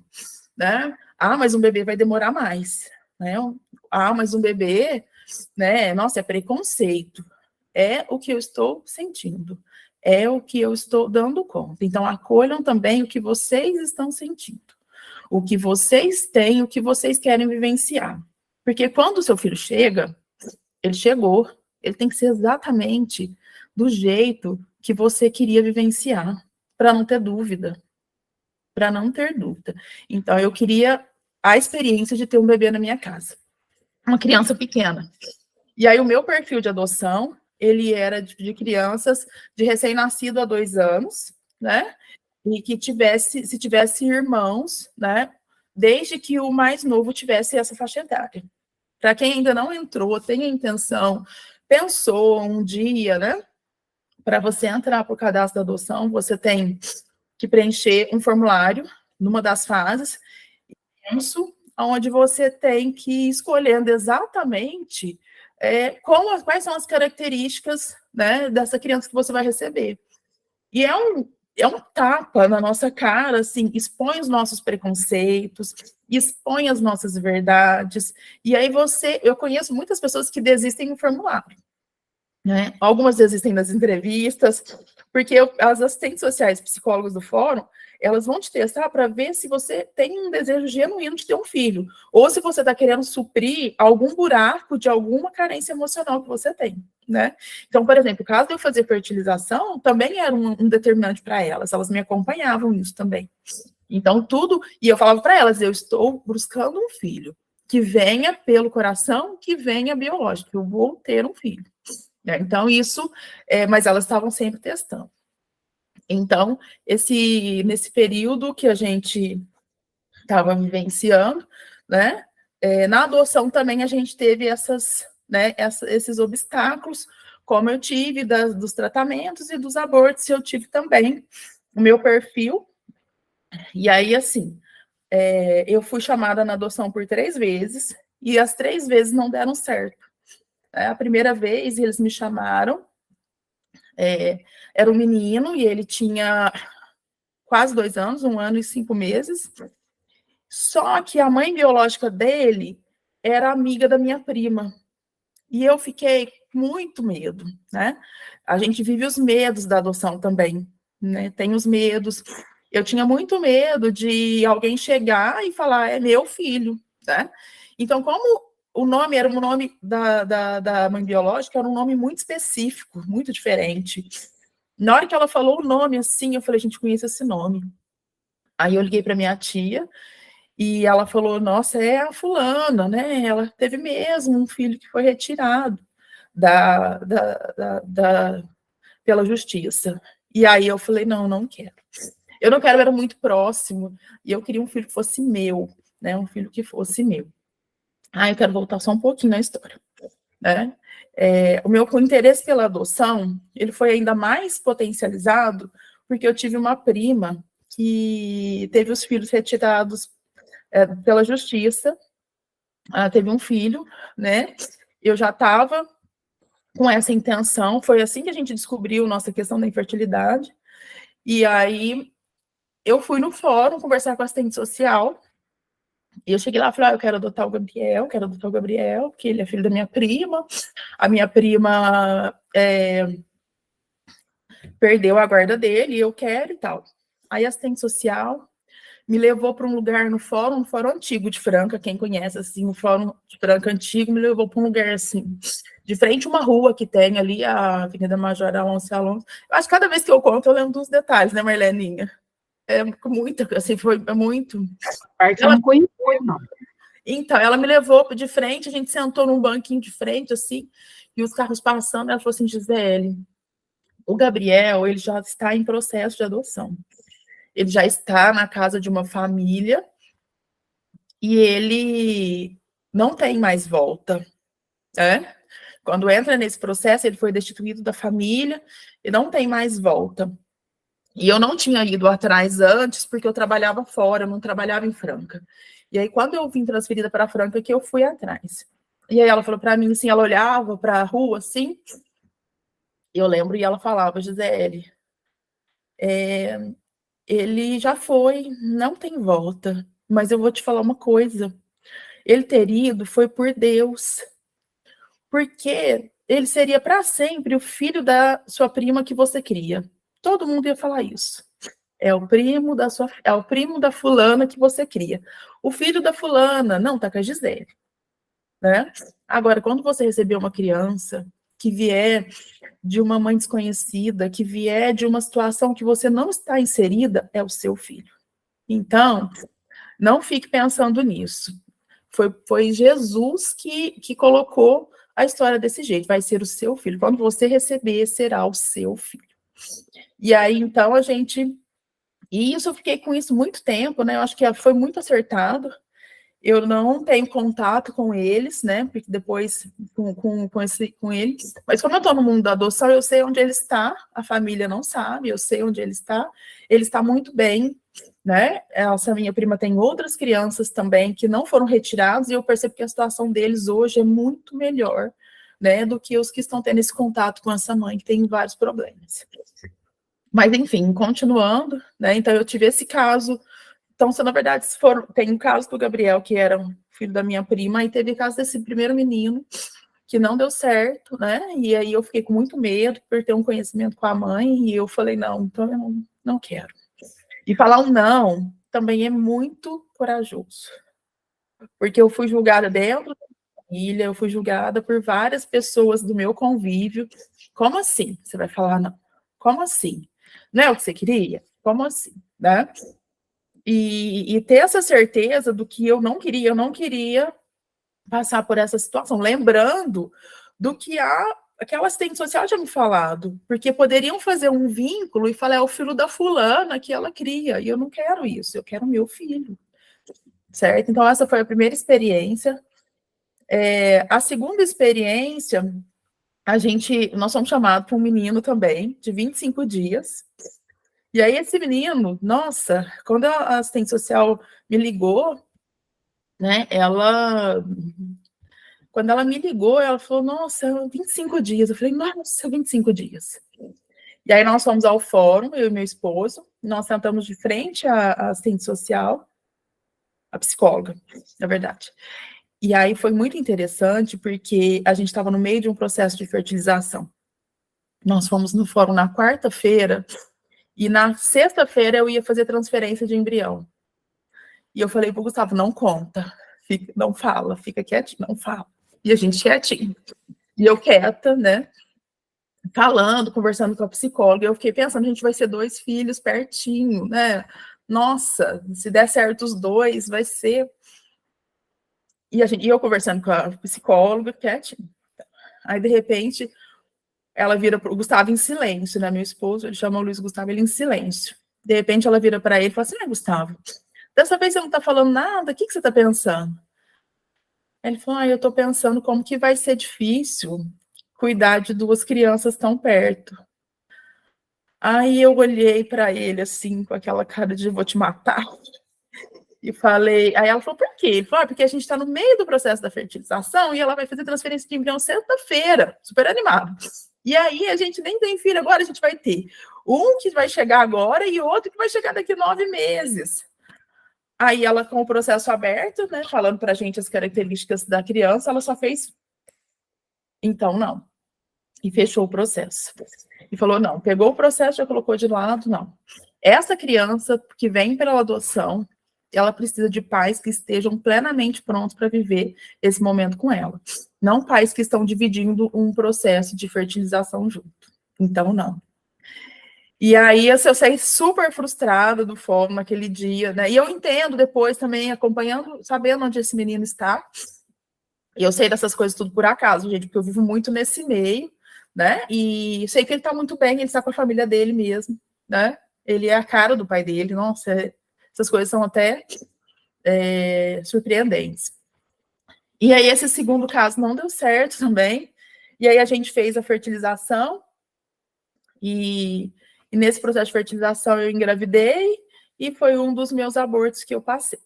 né? Ah, mas um bebê vai demorar mais, né? Ah, mas um bebê, né? Nossa, é preconceito. É o que eu estou sentindo. É o que eu estou dando conta. Então, acolham também o que vocês estão sentindo. O que vocês têm, o que vocês querem vivenciar. Porque quando o seu filho chega, ele chegou, ele tem que ser exatamente do jeito que você queria vivenciar, para não ter dúvida. Para não ter dúvida. Então, eu queria a experiência de ter um bebê na minha casa. Uma criança pequena. E aí, o meu perfil de adoção, ele era de crianças de recém-nascido há 2 anos, né? E que se tivesse irmãos, né? Desde que o mais novo tivesse essa faixa etária. Para quem ainda não entrou, tem a intenção, pensou um dia, né? Para você entrar para o cadastro da adoção, você tem que preencher um formulário numa das fases, onde você tem que ir escolhendo exatamente quais são as características, né, dessa criança que você vai receber. E é um tapa na nossa cara, assim, expõe os nossos preconceitos, expõe as nossas verdades, e aí eu conheço muitas pessoas que desistem no formulário, né? Algumas desistem das entrevistas, porque as assistentes sociais, psicólogos do fórum, elas vão te testar para ver se você tem um desejo genuíno de ter um filho, ou se você está querendo suprir algum buraco de alguma carência emocional que você tem, né? Então, por exemplo, o caso de eu fazer fertilização também era um determinante para elas me acompanhavam nisso também. Então, e eu falava para elas, eu estou buscando um filho, que venha pelo coração, que venha biológico, eu vou ter um filho. Então, mas elas estavam sempre testando. Então, nesse período que a gente estava vivenciando, né, na adoção também a gente teve esses obstáculos, como eu tive dos tratamentos e dos abortos, eu tive também o meu perfil. E aí, assim, eu fui chamada na adoção por 3 vezes, e as 3 vezes não deram certo. A primeira vez, eles me chamaram, era um menino, e ele tinha quase 2 anos, 1 ano e 5 meses, só que a mãe biológica dele era amiga da minha prima, e eu fiquei com muito medo, né? A gente vive os medos da adoção também, né? Tem os medos. Eu tinha muito medo de alguém chegar e falar, é meu filho, né? Então, como o nome era um nome da mãe biológica, era um nome muito específico, muito diferente. Na hora que ela falou o nome assim, eu falei, gente, conheço esse nome. Aí eu liguei para minha tia e ela falou, nossa, é a fulana, né? Ela teve mesmo um filho que foi retirado pela justiça. E aí eu falei, não quero. Eu não quero, era muito próximo, e eu queria um filho que fosse meu, né? Um filho que fosse meu. Eu quero voltar só um pouquinho na história. né? O meu interesse pela adoção, ele foi ainda mais potencializado porque eu tive uma prima que teve os filhos retirados pela justiça. Ela teve um filho, né? Eu já estava com essa intenção, foi assim que a gente descobriu nossa questão da infertilidade. E aí eu fui no fórum conversar com a assistente social. E eu cheguei lá e falei, eu quero adotar o Gabriel, porque ele é filho da minha prima. A minha prima perdeu a guarda dele, e eu quero e tal. Aí a assistente social me levou para um lugar no fórum antigo de Franca, quem conhece, assim, o fórum de Franca antigo, me levou para um lugar, assim, de frente a uma rua que tem ali, a Avenida Major Alonso. Eu acho que cada vez que eu conto, eu lembro dos detalhes, né, Marleninha? Muito, assim, foi muito... Parte eu não conhecia, não. Então, ela me levou de frente, a gente sentou num banquinho de frente, assim, e os carros passando, ela falou assim, Gisele, o Gabriel, ele já está em processo de adoção. Ele já está na casa de uma família e ele não tem mais volta, né? Quando entra nesse processo, ele foi destituído da família e não tem mais volta. E eu não tinha ido atrás antes, porque eu trabalhava fora, eu não trabalhava em Franca. E aí, quando eu vim transferida para Franca, que eu fui atrás. E aí ela falou para mim, assim, ela olhava para a rua, assim, eu lembro, e ela falava, Gisele, ele já foi, não tem volta. Mas eu vou te falar uma coisa. Ele ter ido foi por Deus. Porque ele seria para sempre o filho da sua prima que você cria. Todo mundo ia falar isso. É o primo da fulana que você cria. O filho da fulana, não, tá com a Gisele. Né? Agora, quando você receber uma criança que vier de uma mãe desconhecida, que vier de uma situação que você não está inserida, é o seu filho. Então, não fique pensando nisso. Foi Jesus que colocou a história desse jeito. Vai ser o seu filho. Quando você receber, será o seu filho. E aí, então, E isso eu fiquei com isso muito tempo, né? Eu acho que foi muito acertado. Eu não tenho contato com eles, né? Porque depois com eles. Mas como eu estou no mundo da adoção, eu sei onde ele está. A família não sabe, eu sei onde ele está. Ele está muito bem, né? Essa minha prima tem outras crianças também que não foram retiradas, e eu percebo que a situação deles hoje é muito melhor, né? Do que os que estão tendo esse contato com essa mãe, que tem vários problemas. Mas, enfim, continuando, né? Então, eu tive esse caso. Então, na verdade, tem um caso do Gabriel, que era filho da minha prima, e teve o caso desse primeiro menino, que não deu certo, né? E aí eu fiquei com muito medo por ter um conhecimento com a mãe, e eu falei, não, então eu não quero. E falar um não também é muito corajoso, porque eu fui julgada dentro da família, eu fui julgada por várias pessoas do meu convívio. Como assim? Você vai falar não? Como assim? Não é o que você queria? Como assim? Né? E ter essa certeza do que eu não queria passar por essa situação, lembrando do que aquela assistente social tinha me falado, porque poderiam fazer um vínculo e falar, é o filho da fulana que ela cria, e eu não quero isso, eu quero meu filho, certo? Então, essa foi a primeira experiência. A segunda experiência, nós fomos chamados para um menino também, de 25 dias, e aí esse menino, nossa, quando a assistente social me ligou, né, quando ela me ligou, ela falou, nossa, 25 dias. Eu falei, nossa, 25 dias. E aí nós fomos ao fórum, eu e meu esposo, nós sentamos de frente à assistente social, a psicóloga, na verdade. E aí foi muito interessante, porque a gente estava no meio de um processo de fertilização. Nós fomos no fórum na quarta-feira, e na sexta-feira eu ia fazer transferência de embrião. E eu falei pro Gustavo, não conta, não fala, fica quietinho, não fala. E a gente quietinho. E eu quieta, né? Falando, conversando com a psicóloga, eu fiquei pensando, a gente vai ser 2 filhos pertinho, né? Nossa, se der certo os 2, vai ser... E eu conversando com a psicóloga, quietinho. Aí, de repente, ela vira para o Gustavo em silêncio, né? Meu esposo, ele chama o Luiz Gustavo, ele em silêncio. De repente, ela vira para ele e fala assim, Gustavo, dessa vez você não está falando nada, o que você está pensando? Ele falou, eu estou pensando como que vai ser difícil cuidar de 2 crianças tão perto. Aí eu olhei para ele, assim, com aquela cara de vou te matar, e falei... Aí ela falou, por quê? Ele falou, porque a gente está no meio do processo da fertilização e ela vai fazer transferência de embrião sexta-feira, super animado. E aí a gente nem tem filho agora, a gente vai ter um que vai chegar agora e outro que vai chegar daqui 9 meses. Aí ela, com o processo aberto, né, falando para a gente as características da criança, ela só fez... Então, não. E fechou o processo. E falou, não, pegou o processo, já colocou de lado, não. Essa criança que vem pela adoção, ela precisa de pais que estejam plenamente prontos para viver esse momento com ela. Não pais que estão dividindo um processo de fertilização junto. Então, não. E aí, eu saí super frustrada do fórum naquele dia, né? E eu entendo depois também, acompanhando, sabendo onde esse menino está. E eu sei dessas coisas tudo por acaso, gente, porque eu vivo muito nesse meio, né? E sei que ele está muito bem, ele está com a família dele mesmo, né? Ele é a cara do pai dele, nossa, essas coisas são até surpreendentes. E aí, esse segundo caso não deu certo também. E aí, a gente fez a fertilização. E nesse processo de fertilização, eu engravidei. E foi um dos meus abortos que eu passei.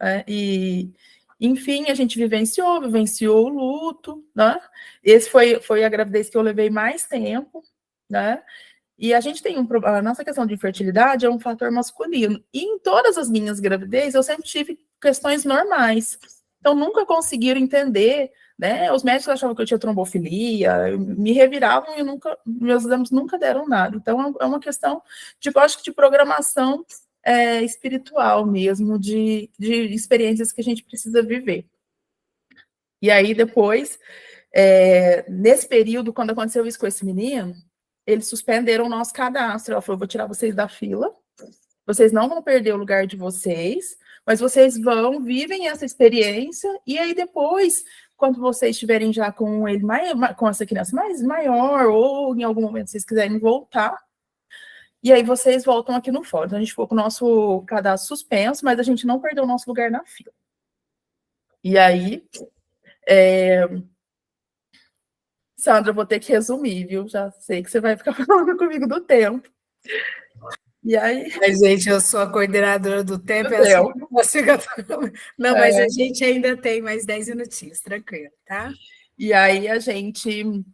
Né? E, enfim, a gente vivenciou o luto. Né? Esse foi a gravidez que eu levei mais tempo. Né? E a gente tem a nossa questão de infertilidade é um fator masculino. E em todas as minhas gravidez, eu sempre tive questões normais. Então, nunca conseguiram entender, né? Os médicos achavam que eu tinha trombofilia, me reviravam e meus exames nunca deram nada. Então, é uma questão, eu acho que de programação espiritual mesmo, de experiências que a gente precisa viver. E aí, depois, nesse período, quando aconteceu isso com esse menino, eles suspenderam o nosso cadastro. Ela falou, vou tirar vocês da fila, vocês não vão perder o lugar de vocês, mas vocês vivem essa experiência, e aí depois, quando vocês estiverem já com ele, com essa criança mais maior, ou em algum momento vocês quiserem voltar, e aí vocês voltam aqui no fórum. Então, a gente ficou com o nosso cadastro suspenso, mas a gente não perdeu o nosso lugar na fila. E aí... Sandra, eu vou ter que resumir, viu? Já sei que você vai ficar falando comigo do tempo. E aí... Mas, gente, eu sou a coordenadora do tempo. Não, mas a gente ainda tem mais 10 minutinhos, tranquilo, tá? E aí a gente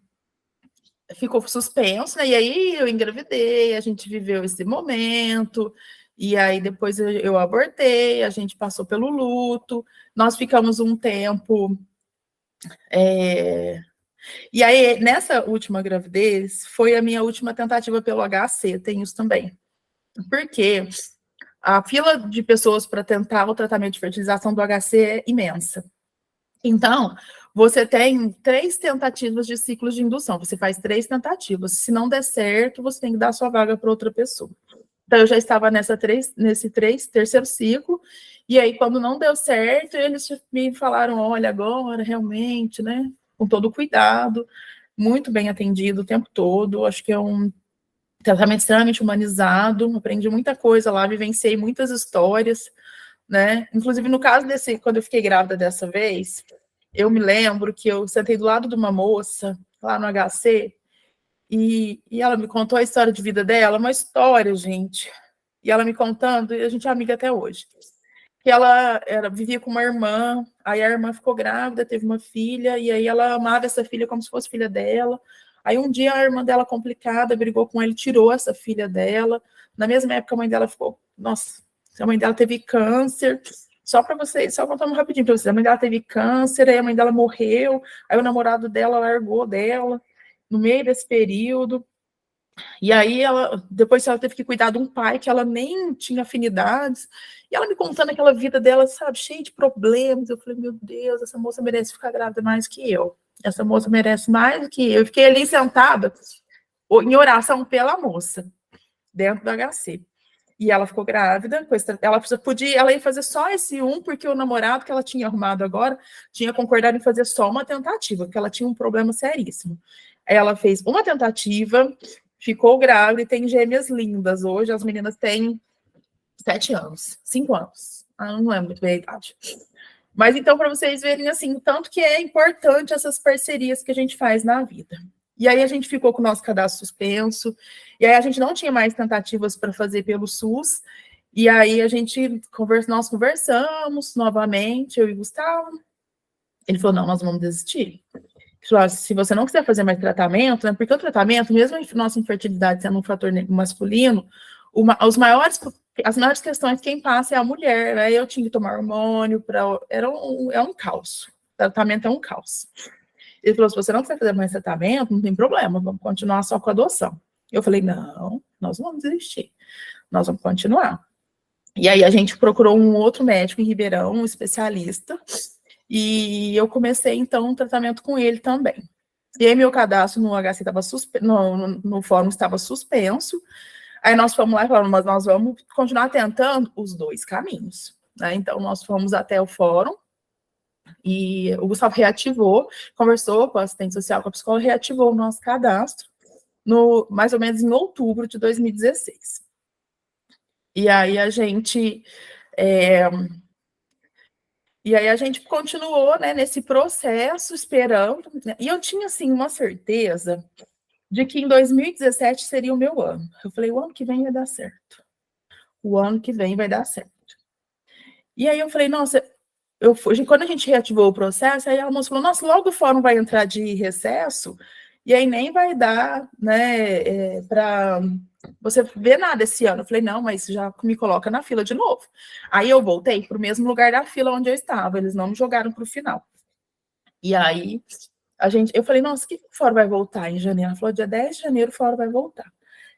ficou suspenso, né? E aí eu engravidei, a gente viveu esse momento, e aí depois eu abortei, a gente passou pelo luto, nós ficamos um tempo... E aí, nessa última gravidez, foi a minha última tentativa pelo HC, tem isso também. Porque a fila de pessoas para tentar o tratamento de fertilização do HC é imensa. Então, você tem 3 tentativas de ciclos de indução, você faz 3 tentativas. Se não der certo, você tem que dar a sua vaga para outra pessoa. Então, eu já estava nesse terceiro ciclo, e aí, quando não deu certo, eles me falaram, olha, agora, realmente, né, com todo cuidado, muito bem atendido o tempo todo, acho que é um tratamento extremamente humanizado, aprendi muita coisa lá, vivenciei muitas histórias, né, inclusive no caso quando eu fiquei grávida dessa vez, eu me lembro que eu sentei do lado de uma moça, lá no HC, e ela me contou a história de vida dela, uma história, gente, e ela me contando, e a gente é amiga até hoje, que ela vivia com uma irmã, aí a irmã ficou grávida, teve uma filha, e aí ela amava essa filha como se fosse filha dela. Aí um dia a irmã dela, complicada, brigou com ele, tirou essa filha dela. Na mesma época a mãe dela ficou... Nossa, a mãe dela teve câncer. Só contando rapidinho para vocês. A mãe dela teve câncer, aí a mãe dela morreu, aí o namorado dela largou dela no meio desse período. E aí, depois ela teve que cuidar de um pai que ela nem tinha afinidades, e ela me contando aquela vida dela, sabe, cheia de problemas. Eu falei, meu Deus, essa moça merece ficar grávida mais que eu. Essa moça merece mais do que eu. Eu fiquei ali sentada, em oração pela moça, dentro do HC. E ela ficou grávida, ela ia fazer só esse porque o namorado que ela tinha arrumado agora tinha concordado em fazer só uma tentativa, porque ela tinha um problema seríssimo. Aí ela fez uma tentativa, ficou grávida e tem gêmeas lindas. Hoje as meninas têm 7 anos, 5 anos. Eu não lembro muito bem a idade. Mas então, para vocês verem, assim, o tanto que é importante essas parcerias que a gente faz na vida. E aí a gente ficou com o nosso cadastro suspenso, e aí a gente não tinha mais tentativas para fazer pelo SUS, e aí nós conversamos novamente, eu e o Gustavo. Ele falou, não, nós vamos desistir. Ele falou, se você não quiser fazer mais tratamento, né, porque o tratamento, mesmo a nossa infertilidade sendo um fator masculino, as maiores questões quem passa é a mulher, né? Eu tinha que tomar hormônio, é um caos. O tratamento é um caos. Ele falou, se você não quiser fazer mais tratamento, não tem problema, vamos continuar só com a adoção. Eu falei, não, nós não vamos desistir, nós vamos continuar. E aí a gente procurou um outro médico em Ribeirão, um especialista, e eu comecei, então, um tratamento com ele também. E aí meu cadastro no HC estava no fórum estava suspenso. Aí nós fomos lá e falamos, mas nós vamos continuar tentando os dois caminhos, né? Então, nós fomos até o fórum, e o Gustavo reativou, conversou com a assistente social, com a psicóloga, reativou o nosso cadastro, mais ou menos em outubro de 2016. E aí a gente... continuou, né, nesse processo, esperando, né? E eu tinha, assim, uma certeza de que em 2017 seria o meu ano. Eu falei, o ano que vem vai dar certo. O ano que vem vai dar certo. E aí eu falei, nossa, quando a gente reativou o processo, aí a moça falou, nossa, logo o fórum vai entrar de recesso, e aí nem vai dar, né, para você ver nada esse ano. Eu falei, não, mas já me coloca na fila de novo. Aí eu voltei para o mesmo lugar da fila onde eu estava, eles não me jogaram para o final. E aí eu falei, nossa, que o fórum vai voltar em janeiro? Ela falou, dia 10 de janeiro o fórum vai voltar.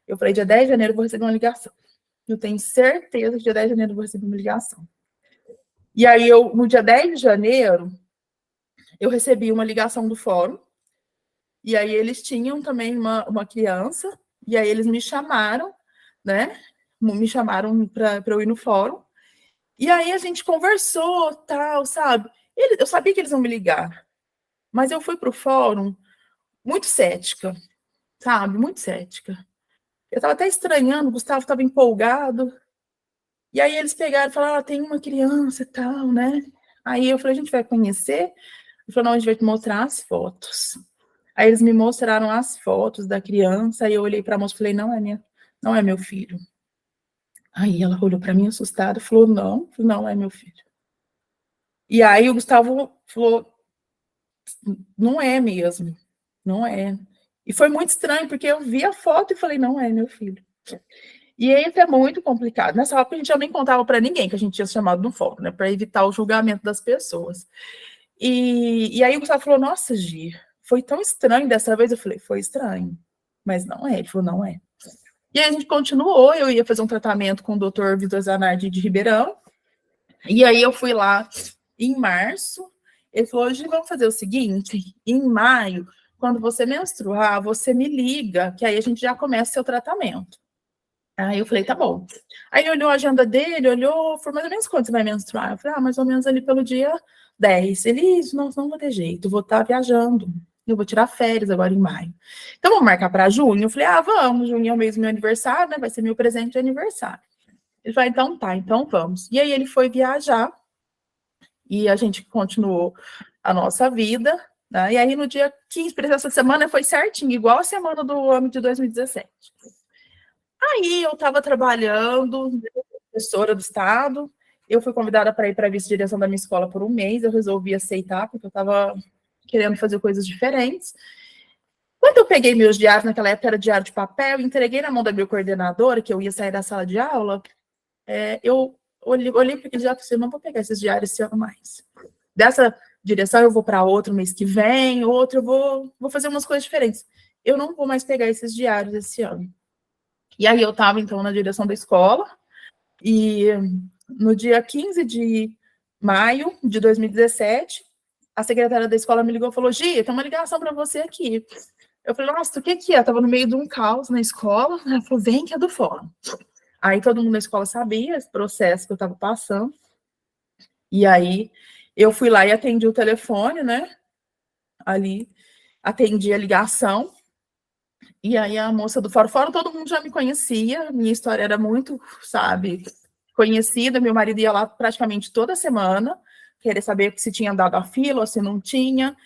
Eu falei, dia 10 de janeiro eu vou receber uma ligação. Eu tenho certeza que dia 10 de janeiro eu vou receber uma ligação. E aí, no dia 10 de janeiro, eu recebi uma ligação do fórum, e aí eles tinham também uma criança, e aí eles me chamaram, né? Me chamaram para eu ir no fórum, e aí a gente conversou, tal, sabe? Eu sabia que eles iam me ligar, mas eu fui para o fórum muito cética, sabe? Muito cética. Eu estava até estranhando, o Gustavo estava empolgado, e aí eles pegaram e falaram, tem uma criança e tal, né? Aí eu falei, a gente vai conhecer? Ele falou, não, a gente vai te mostrar as fotos. Aí eles me mostraram as fotos da criança, aí eu olhei para a moça e falei, não é meu filho. Aí ela olhou para mim assustada e falou, não é meu filho. E aí o Gustavo falou, não é mesmo, não é. E foi muito estranho, porque eu vi a foto e falei, não é meu filho. E aí é muito complicado. Nessa época a gente já nem contava para ninguém que a gente tinha chamado no fórum, né, para evitar o julgamento das pessoas. E aí o Gustavo falou, nossa, Gi, foi tão estranho dessa vez. Eu falei, foi estranho, mas não é. Ele falou, não é. E aí a gente continuou, eu ia fazer um tratamento com o Dr. Vitor Zanardi de Ribeirão, e aí eu fui lá em março, ele falou, Gi, vamos fazer o seguinte, em maio, quando você menstruar, você me liga, que aí a gente já começa o seu tratamento. Aí eu falei, tá bom. Aí ele olhou a agenda dele, foi mais ou menos quando você vai menstruar? Eu falei, mais ou menos ali pelo dia 10. Ele, não vou ter jeito, vou estar viajando. Eu vou tirar férias agora em maio. Então, vamos marcar para junho? Eu falei, vamos, junho é o mês do meu aniversário, né? Vai ser meu presente de aniversário. Ele falou, então tá, então vamos. E aí ele foi viajar, e a gente continuou a nossa vida, né? E aí no dia 15, por exemplo, essa semana foi certinho, igual a semana do ano de 2017. Aí eu estava trabalhando, professora do estado, eu fui convidada para ir para a vice-direção da minha escola por um mês, eu resolvi aceitar, porque eu estava querendo fazer coisas diferentes. Quando eu peguei meus diários, naquela época era diário de papel, entreguei na mão da minha coordenadora, que eu ia sair da sala de aula, eu olhei para aquele diário e falei, não vou pegar esses diários esse ano mais. Dessa direção eu vou para outro mês que vem, outro eu vou fazer umas coisas diferentes. Eu não vou mais pegar esses diários esse ano. E aí eu estava, então, na direção da escola, e no dia 15 de maio de 2017, a secretária da escola me ligou e falou, Gi, tem uma ligação para você aqui. Eu falei, nossa, o que é? Eu estava no meio de um caos na escola. Ela falou, vem que é do fórum. Aí todo mundo na escola sabia esse processo que eu estava passando. E aí eu fui lá e atendi o telefone, né? Ali, atendi a ligação. E aí a moça do fórum, todo mundo já me conhecia, minha história era muito, sabe, conhecida, meu marido ia lá praticamente toda semana, querer saber se tinha dado a fila ou se não tinha,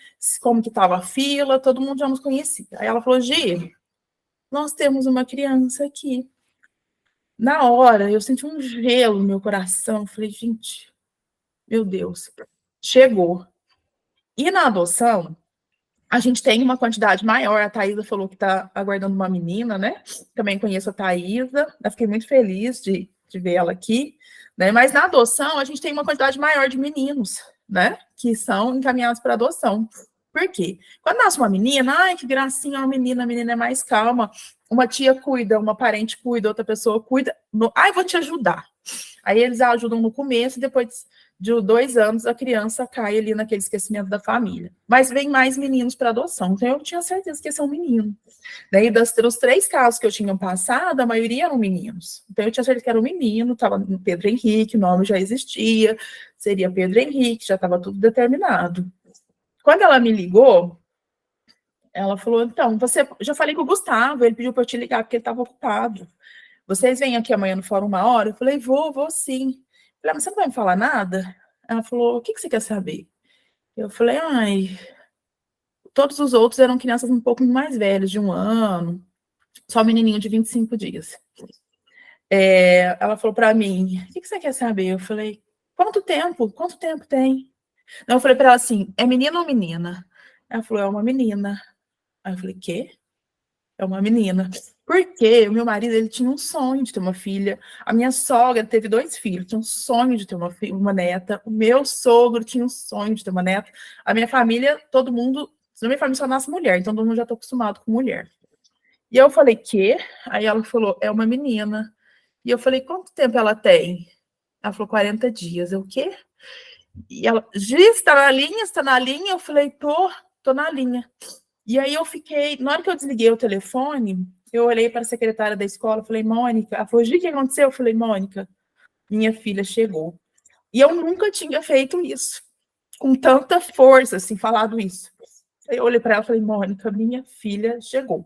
como que estava a fila, todo mundo já nos conhecia. Aí ela falou, Gi, nós temos uma criança aqui. Na hora, eu senti um gelo no meu coração, falei, gente, meu Deus, chegou. E na adoção, a gente tem uma quantidade maior. A Thaisa falou que está aguardando uma menina, né? Também conheço a Thaisa, eu fiquei muito feliz de ver ela aqui, né? Mas na adoção, a gente tem uma quantidade maior de meninos, né? Que são encaminhados para adoção. Por quê? Quando nasce uma menina, ai, que gracinha, uma menina, a menina é mais calma. Uma tia cuida, uma parente cuida, outra pessoa cuida. Ai, vou te ajudar. Aí eles ajudam no começo, depois de 2 anos, a criança cai ali naquele esquecimento da família. Mas vem mais meninos para adoção, então eu tinha certeza que ia ser um menino. Daí, dos 3 casos que eu tinha passado, a maioria eram meninos. Então eu tinha certeza que era um menino, estava no Pedro Henrique, o nome já existia, seria Pedro Henrique, já estava tudo determinado. Quando ela me ligou, ela falou, então, já falei com o Gustavo, ele pediu para eu te ligar porque ele estava ocupado. Vocês vêm aqui amanhã no fórum 1 hora? Eu falei, vou sim. Eu falei, mas você não vai me falar nada? Ela falou, o que você quer saber? Eu falei, ai, todos os outros eram crianças um pouco mais velhas, de 1 ano, só um menininho de 25 dias. Ela falou para mim, o que você quer saber? Eu falei, quanto tempo tem? Não, eu falei para ela assim, é menino ou menina? Ela falou, é uma menina. Aí eu falei, quê? É uma menina. Porque o meu marido, ele tinha um sonho de ter uma filha. A minha sogra teve 2 filhos, tinha um sonho de ter uma neta. O meu sogro tinha um sonho de ter uma neta. A minha família, todo mundo... Na minha família só nasce mulher, então todo mundo já está acostumado com mulher. E eu falei, quê? Aí ela falou, é uma menina. E eu falei, quanto tempo ela tem? Ela falou, 40 dias. Eu, o quê? E ela, Giz, está na linha? Está na linha? Eu falei, tô na linha. E aí eu fiquei, na hora que eu desliguei o telefone, eu olhei para a secretária da escola, falei, Mônica, ela falou, Gi, o que aconteceu? Eu falei, Mônica, minha filha chegou. E eu nunca tinha feito isso, com tanta força, assim, falado isso. Aí eu olhei para ela e falei, Mônica, minha filha chegou.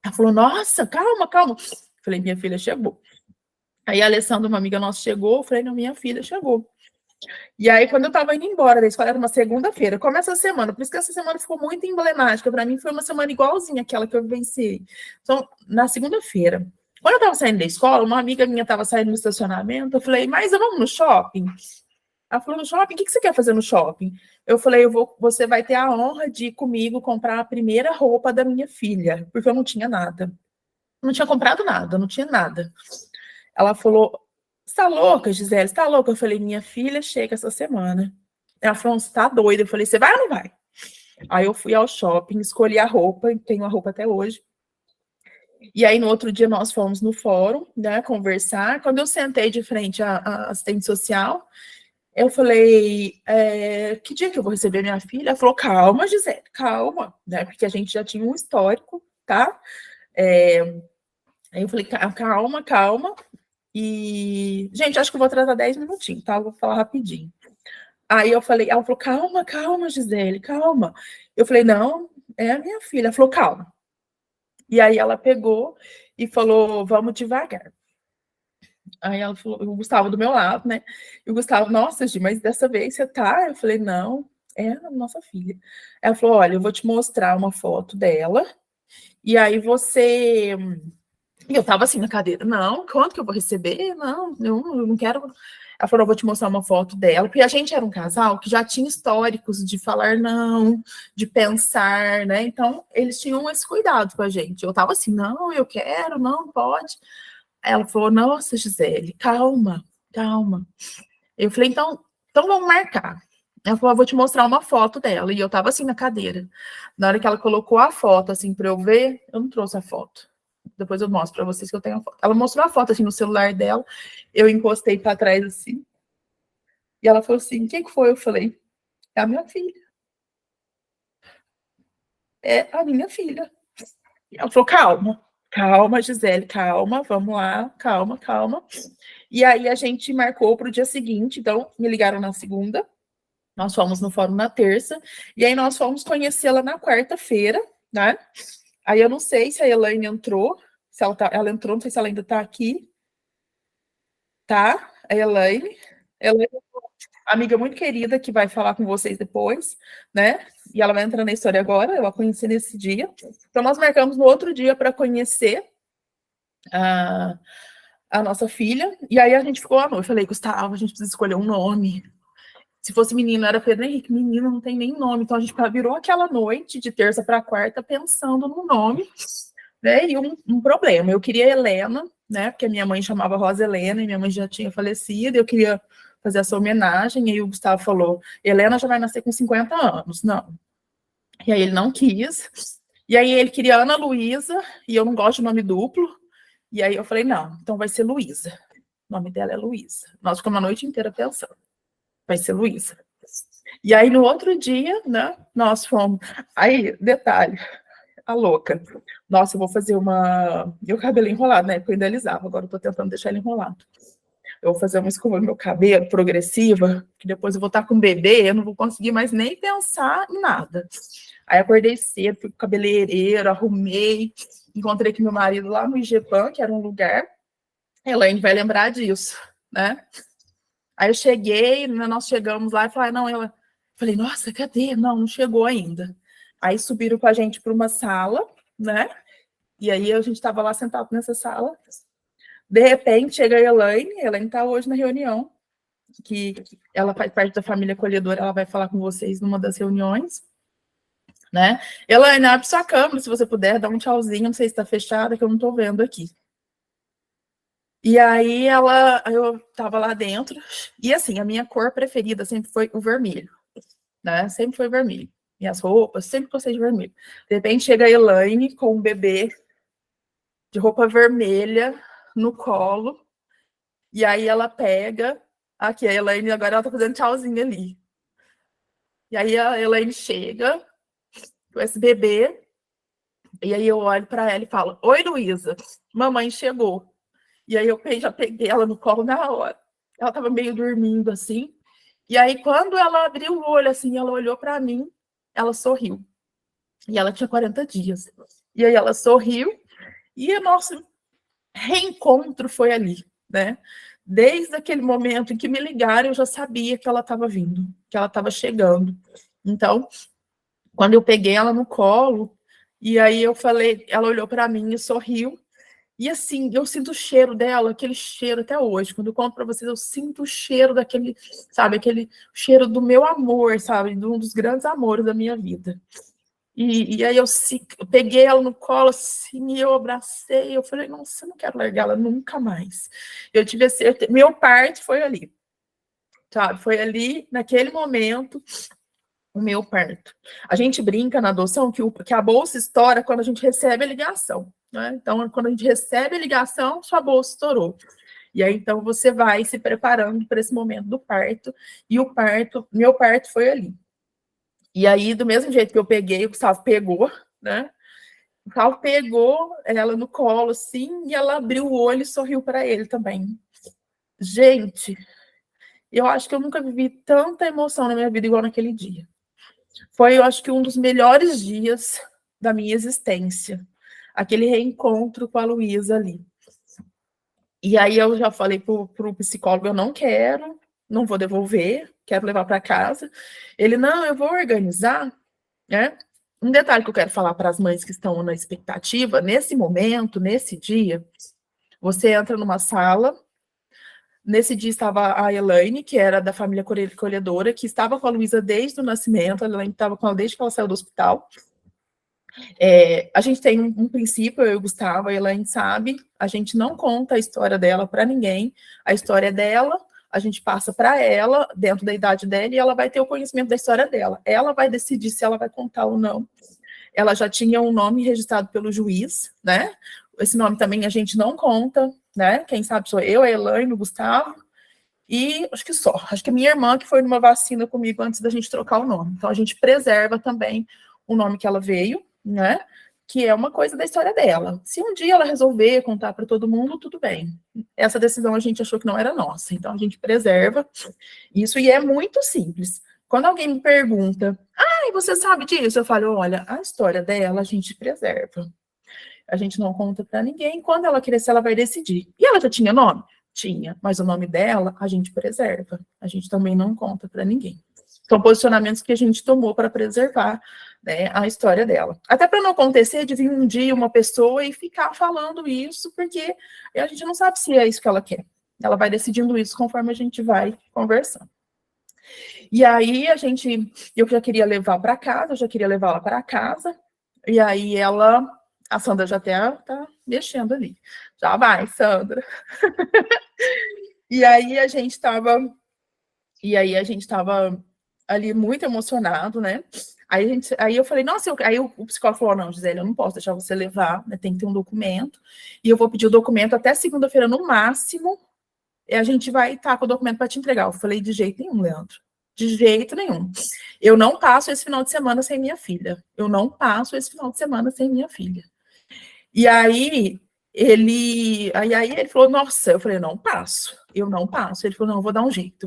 Ela falou, nossa, calma. Eu falei, minha filha chegou. Aí a Alessandra, uma amiga nossa, chegou, eu falei, não, minha filha chegou. E aí, quando eu estava indo embora da escola, era uma segunda-feira, começa a semana, por isso que essa semana ficou muito emblemática, para mim foi uma semana igualzinha àquela que eu vivenciei. Então, na segunda-feira, quando eu estava saindo da escola, uma amiga minha estava saindo no estacionamento, eu falei, mas vamos no shopping? Ela falou, no shopping? O que você quer fazer no shopping? Eu falei, você vai ter a honra de ir comigo comprar a primeira roupa da minha filha, porque eu não tinha nada. Não tinha comprado nada, não tinha nada. Ela falou, você tá louca, Gisele? Você tá louca? Eu falei, minha filha chega essa semana. Ela falou, você tá doida? Eu falei, você vai ou não vai? Aí eu fui ao shopping, escolhi a roupa, tenho a roupa até hoje. E aí, no outro dia, nós fomos no fórum, né, conversar. Quando eu sentei de frente à assistente social, eu falei, que dia que eu vou receber minha filha? Ela falou, calma, Gisele, calma, né, porque a gente já tinha um histórico, tá? Aí eu falei, calma. E, gente, acho que eu vou atrasar 10 minutinhos, tá? Eu vou falar rapidinho. Aí eu falei, ela falou, calma, Gisele, calma. Eu falei, não, é a minha filha. Ela falou, calma. E aí ela pegou e falou, vamos devagar. Aí ela falou, o Gustavo do meu lado, né? E o Gustavo, nossa, Gi, mas dessa vez você tá? Eu falei, não, é a nossa filha. Ela falou, olha, eu vou te mostrar uma foto dela, e aí você... E eu tava assim na cadeira, não, quanto que eu vou receber? Não, eu não quero. Ela falou, eu vou te mostrar uma foto dela, porque a gente era um casal que já tinha históricos de falar não, de pensar, né? Então, eles tinham esse cuidado com a gente. Eu tava assim, não, eu quero, não, pode. Ela falou, nossa, Gisele, calma. Eu falei, então vamos marcar. Ela falou, eu vou te mostrar uma foto dela. E eu tava assim na cadeira. Na hora que ela colocou a foto, assim, para eu ver, eu não trouxe a foto. Depois eu mostro para vocês que eu tenho a foto. Ela mostrou a foto assim no celular dela, eu encostei para trás assim. E ela falou assim: "Quem que foi?" Eu falei: "É a minha filha." "É a minha filha." E ela falou: calma, Gisele, calma, vamos lá, calma." E aí a gente marcou para o dia seguinte, então me ligaram na segunda, nós fomos no fórum na terça, e aí nós fomos conhecê-la na quarta-feira, né? Aí eu não sei se a Elaine entrou, se ela entrou, não sei se ela ainda está aqui. Tá? A Elaine. amiga muito querida que vai falar com vocês depois, né? E ela vai entrar na história agora, eu a conheci nesse dia. Então, nós marcamos no outro dia para conhecer a nossa filha, e aí a gente ficou à noite. Eu falei, Gustavo, a gente precisa escolher um nome. Se fosse menino, era Pedro Henrique. Menino não tem nem nome. Então, a gente virou aquela noite, de terça para quarta, pensando no nome, né? E um problema. Eu queria Helena, né? Porque a minha mãe chamava Rosa Helena, e minha mãe já tinha falecido. Eu queria fazer essa homenagem. E aí o Gustavo falou, Helena já vai nascer com 50 anos. Não. E aí ele não quis. E aí ele queria Ana Luísa, e eu não gosto de nome duplo. E aí eu falei, não, então vai ser Luísa. O nome dela é Luísa. Nós ficamos a noite inteira pensando. Vai ser Luísa. E aí, no outro dia, né, nós fomos... Aí, detalhe, a louca. Nossa, eu vou fazer uma... E o cabelo enrolado, né, porque eu ainda alisava, agora eu tô tentando deixar ele enrolado. Eu vou fazer uma escova no meu cabelo, progressiva, que depois eu vou estar com um bebê, eu não vou conseguir mais nem pensar em nada. Aí acordei cedo, fui com o cabeleireiro, arrumei, encontrei com meu marido lá no Igepan, que era um lugar. Elaine vai lembrar disso, né? Aí eu cheguei, nós chegamos lá e falei, não, falei, nossa, cadê? Não chegou ainda. Aí subiram com a gente para uma sala, né? E aí a gente estava lá sentado nessa sala. De repente chega a Elaine está hoje na reunião, que ela faz parte da família acolhedora, ela vai falar com vocês numa das reuniões, né? Elaine, abre sua câmera, se você puder, dá um tchauzinho, não sei se está fechada, que eu não estou vendo aqui. E aí eu tava lá dentro, e assim, a minha cor preferida sempre foi o vermelho, né? Sempre foi vermelho. Minhas roupas, sempre gostei de vermelho. De repente chega a Elaine com um bebê de roupa vermelha no colo, e aí ela pega, aqui a Elaine, agora ela tá fazendo tchauzinho ali. E aí a Elaine chega com esse bebê, e aí eu olho para ela e falo, oi, Luísa, mamãe chegou. E aí eu já peguei ela no colo na hora. Ela estava meio dormindo, assim. E aí, quando ela abriu o olho, assim, ela olhou para mim, ela sorriu. E ela tinha 40 dias. E aí ela sorriu, e o nosso reencontro foi ali, né? Desde aquele momento em que me ligaram, eu já sabia que ela estava vindo, que ela estava chegando. Então, quando eu peguei ela no colo, e aí eu falei, ela olhou para mim e sorriu. E assim, eu sinto o cheiro dela, aquele cheiro até hoje. Quando eu conto para vocês, eu sinto o cheiro daquele, sabe, aquele cheiro do meu amor, sabe, de um dos grandes amores da minha vida. E aí eu peguei ela no colo, assim, e eu abracei, eu falei, nossa, eu não quero largar ela nunca mais. Eu tive a certeza, meu parto foi ali, sabe, foi ali, naquele momento, o meu parto. A gente brinca na adoção que a bolsa estoura quando a gente recebe a ligação, né? Então, quando a gente recebe a ligação, sua bolsa estourou. E aí, então, você vai se preparando para esse momento do parto, e meu parto foi ali. E aí, do mesmo jeito que eu peguei, o Gustavo pegou, né? O Gustavo pegou ela no colo, assim, e ela abriu o olho e sorriu para ele também. Gente, eu acho que eu nunca vivi tanta emoção na minha vida igual naquele dia. Foi, eu acho que um dos melhores dias da minha existência. Aquele reencontro com a Luísa ali. E aí eu já falei pro psicólogo, eu não quero, não vou devolver, quero levar para casa. Ele, não, eu vou organizar, né? Um detalhe que eu quero falar para as mães que estão na expectativa, nesse momento, nesse dia, você entra numa sala. Nesse dia estava a Elaine, que era da família acolhedora, que estava com a Luísa desde o nascimento, a Elaine estava com ela desde que ela saiu do hospital. A gente tem um princípio, eu e o Gustavo, a Elaine sabe, a gente não conta a história dela para ninguém, a história é dela, a gente passa para ela, dentro da idade dela, e ela vai ter o conhecimento da história dela. Ela vai decidir se ela vai contar ou não. Ela já tinha um nome registrado pelo juiz, né? Esse nome também a gente não conta, né? Quem sabe sou eu, a Elaine, o Gustavo, e acho que só. Acho que a minha irmã que foi numa vacina comigo antes da gente trocar o nome. Então a gente preserva também o nome que ela veio, né? Que é uma coisa da história dela. Se um dia ela resolver contar para todo mundo, tudo bem. Essa decisão a gente achou que não era nossa, então a gente preserva isso, e é muito simples. Quando alguém me pergunta, você sabe disso? Eu falo, olha, a história dela a gente preserva. A gente não conta para ninguém. Quando ela crescer, ela vai decidir. E ela já tinha nome? Tinha, mas o nome dela a gente preserva, a gente também não conta para ninguém. São posicionamentos que a gente tomou para preservar, né, a história dela. Até para não acontecer de vir um dia uma pessoa e ficar falando isso, porque a gente não sabe se é isso que ela quer. Ela vai decidindo isso conforme a gente vai conversando. E aí eu já queria levar para casa, eu já queria levá-la para casa, e aí a Sandra já até tá mexendo ali. Já vai, Sandra. E aí a gente estava ali muito emocionado, né? Aí eu falei, nossa, aí o psicólogo falou, não, Gisele, eu não posso deixar você levar, né? Tem que ter um documento, e eu vou pedir o documento até segunda-feira no máximo, e a gente vai estar com o documento para te entregar. Eu falei, de jeito nenhum, Leandro. De jeito nenhum. Eu não passo esse final de semana sem minha filha. Eu não passo esse final de semana sem minha filha. E aí ele falou, nossa, eu falei, eu não passo. Ele falou, não, eu vou dar um jeito.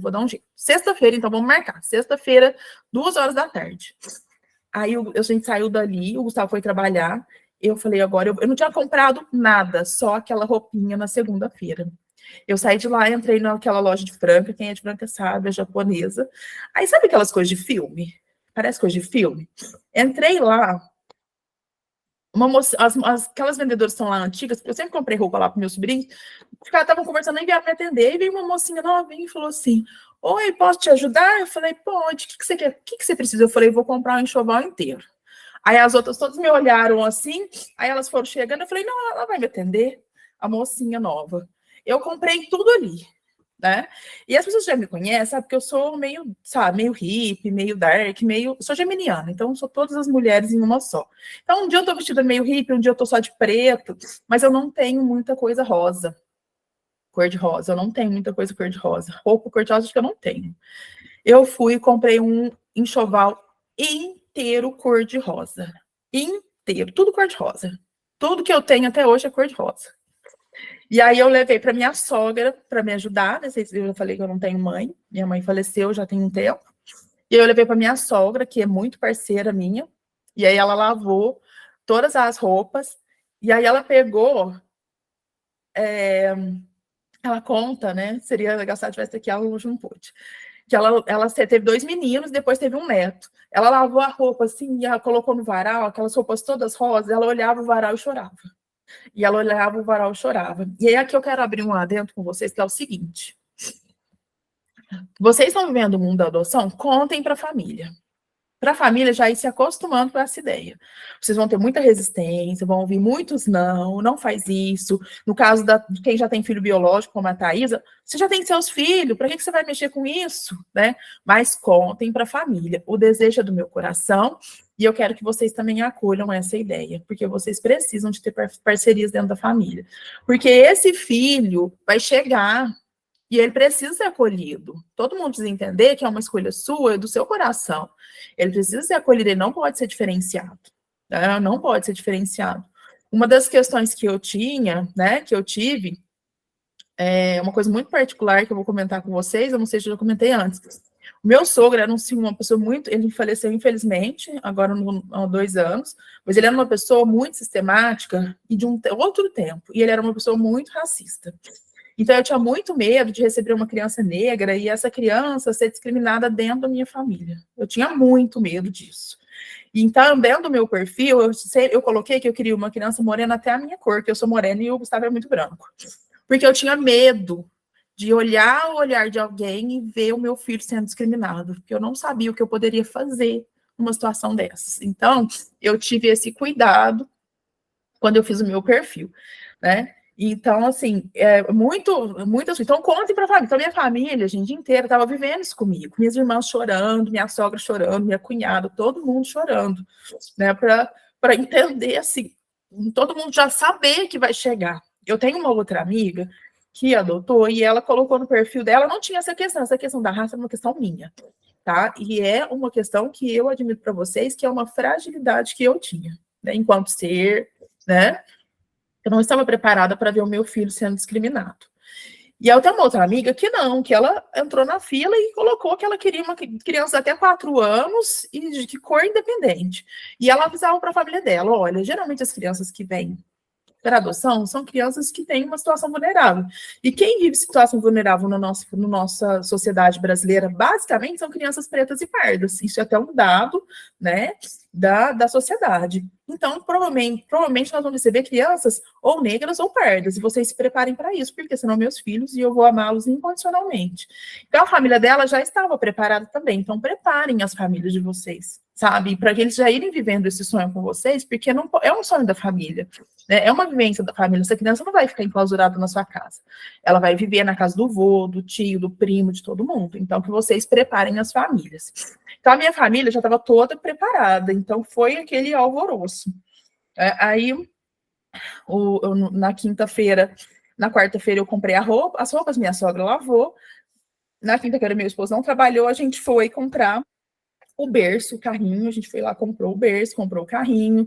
Sexta-feira, então vamos marcar. Sexta-feira, 14h. Aí a gente saiu dali, o Gustavo foi trabalhar. Eu falei, agora, eu não tinha comprado nada, só aquela roupinha na segunda-feira. Eu saí de lá, entrei naquela loja de Franca, quem é de Franca sabe, é japonesa. Aí sabe aquelas coisas de filme? Parece coisa de filme. Entrei lá, uma moça, aquelas vendedoras estão lá antigas, eu sempre comprei roupa lá para meus sobrinhos, os caras estavam conversando, nem vieram me atender, e veio uma mocinha novinha e falou assim, oi, posso te ajudar? Eu falei, pode, o que você quer? O que você precisa? Eu falei, vou comprar um enxoval inteiro. Aí as outras todas me olharam assim, aí elas foram chegando, eu falei, não, ela vai me atender, a mocinha nova. Eu comprei tudo ali, né? E as pessoas já me conhecem, sabe? Porque eu sou meio, sabe, meio hippie, meio dark, sou geminiana, então sou todas as mulheres em uma só. Então, um dia eu tô vestida meio hippie, um dia eu tô só de preto, mas eu não tenho muita coisa rosa, cor de rosa, eu não tenho muita coisa cor de rosa. Roupa cor de rosa acho que eu não tenho. Eu fui e comprei um enxoval inteiro cor de rosa. Inteiro, tudo cor de rosa. Tudo que eu tenho até hoje é cor de rosa. E aí eu levei para minha sogra para me ajudar, né? Eu já falei que eu não tenho mãe, minha mãe faleceu já tem um tempo. E aí eu levei para minha sogra, que é muito parceira minha, e aí ela lavou todas as roupas, e aí ela pegou, ela conta, né? Seria legal se ela tivesse aqui, ela hoje não pôde. Que ela teve 2 meninos, depois teve um neto. Ela lavou a roupa assim, e ela colocou no varal, aquelas roupas todas rosas, ela olhava o varal e chorava. E ela olhava o varal e chorava. E aí aqui eu quero abrir um adendo com vocês, que é o seguinte. Vocês estão vivendo o mundo da adoção? Contem para a família. Para a família já ir se acostumando com essa ideia. Vocês vão ter muita resistência, vão ouvir muitos não faz isso. No caso de quem já tem filho biológico, como a Thaisa, você já tem seus filhos, para que você vai mexer com isso? Né? Mas contem para a família. O desejo é do meu coração e eu quero que vocês também acolham essa ideia, porque vocês precisam de ter parcerias dentro da família. Porque esse filho vai chegar e ele precisa ser acolhido. Todo mundo precisa entender que é uma escolha sua e do seu coração. Ele precisa ser acolhido, ele não pode ser diferenciado. Né? Não pode ser diferenciado. Uma das questões que eu tinha, né, que eu tive, é uma coisa muito particular que eu vou comentar com vocês, eu não sei se eu já comentei antes. O meu sogro era uma pessoa muito... Ele faleceu, infelizmente, agora há 2 anos, mas ele era uma pessoa muito sistemática e de um outro tempo. E ele era uma pessoa muito racista. Então, eu tinha muito medo de receber uma criança negra e essa criança ser discriminada dentro da minha família. Eu tinha muito medo disso. Então, dentro do meu perfil, eu coloquei que eu queria uma criança morena até a minha cor, que eu sou morena e o Gustavo é muito branco. Porque eu tinha medo de olhar o olhar de alguém e ver o meu filho sendo discriminado, porque eu não sabia o que eu poderia fazer numa situação dessas. Então, eu tive esse cuidado quando eu fiz o meu perfil, né? Então, assim, muito assim. Então, contem para a família. Então, minha família, a gente inteira, estava vivendo isso comigo. Minhas irmãs chorando, minha sogra chorando, minha cunhada, todo mundo chorando, né? Para entender, assim, todo mundo já saber que vai chegar. Eu tenho uma outra amiga que adotou e ela colocou no perfil dela, não tinha essa questão da raça é uma questão minha, tá? E é uma questão que eu admito para vocês, que é uma fragilidade que eu tinha, né? Enquanto ser, né? Eu não estava preparada para ver o meu filho sendo discriminado. E eu tenho uma outra amiga que não, que ela entrou na fila e colocou que ela queria uma criança até 4 anos e de cor independente. E ela avisava para a família dela, olha, geralmente as crianças que vêm para adoção são crianças que têm uma situação vulnerável. E quem vive situação vulnerável na nossa sociedade brasileira, basicamente, são crianças pretas e pardas. Isso é até um dado, né, da sociedade. Então, provavelmente nós vamos receber crianças ou negras ou pardas, e vocês se preparem para isso, porque senão meus filhos e eu vou amá-los incondicionalmente. Então, a família dela já estava preparada também, então preparem as famílias de vocês, sabe? Para que eles já irem vivendo esse sonho com vocês, porque não, é um sonho da família, né? É uma vivência da família. Essa criança não vai ficar enclausurada na sua casa, ela vai viver na casa do vô, do tio, do primo, de todo mundo. Então, que vocês preparem as famílias. Então, a minha família já estava toda preparada, então foi aquele alvoroço. Aí, na quinta-feira, na quarta-feira eu comprei as roupas, minha sogra lavou. Na quinta-feira meu esposo não trabalhou, a gente foi comprar o berço, o carrinho, a gente foi lá, comprou o berço, comprou o carrinho.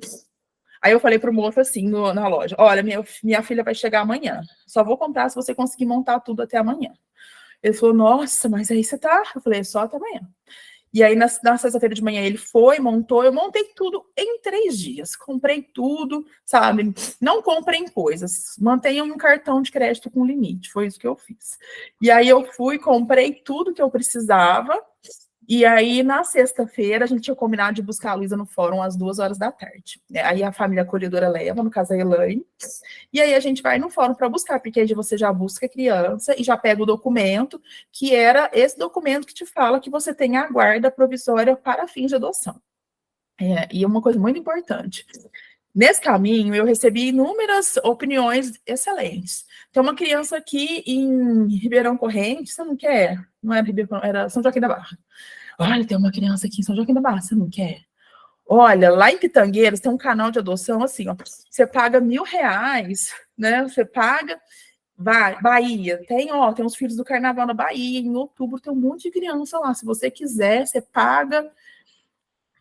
Aí eu falei pro moço assim, na loja, olha, minha filha vai chegar amanhã, só vou comprar se você conseguir montar tudo até amanhã. Ele falou, nossa, mas aí você tá? Eu falei, só até amanhã. E aí, na sexta-feira de manhã, ele foi, montou, eu montei tudo em 3 dias. Comprei tudo, sabe? Não comprem coisas. Mantenham um cartão de crédito com limite. Foi isso que eu fiz. E aí, eu fui, comprei tudo que eu precisava. E aí, na sexta-feira, a gente tinha combinado de buscar a Luísa no fórum às 2 horas da tarde. Aí, a família acolhedora leva, no caso, a Elaine. E aí, a gente vai no fórum para buscar, porque aí você já busca a criança e já pega o documento, que era esse documento que te fala que você tem a guarda provisória para fins de adoção. E uma coisa muito importante. Nesse caminho, eu recebi inúmeras opiniões excelentes. Tem uma criança aqui em Ribeirão Corrente, você não quer? Não era Ribeirão, era São Joaquim da Barra. Olha, tem uma criança aqui em São Joaquim da Barra, você não quer? Olha, lá em Pitangueiras tem um canal de adoção assim, ó, você paga R$1.000, né? Você paga, vai, Bahia, tem uns filhos do carnaval na Bahia, em outubro tem um monte de criança lá. Se você quiser, você paga.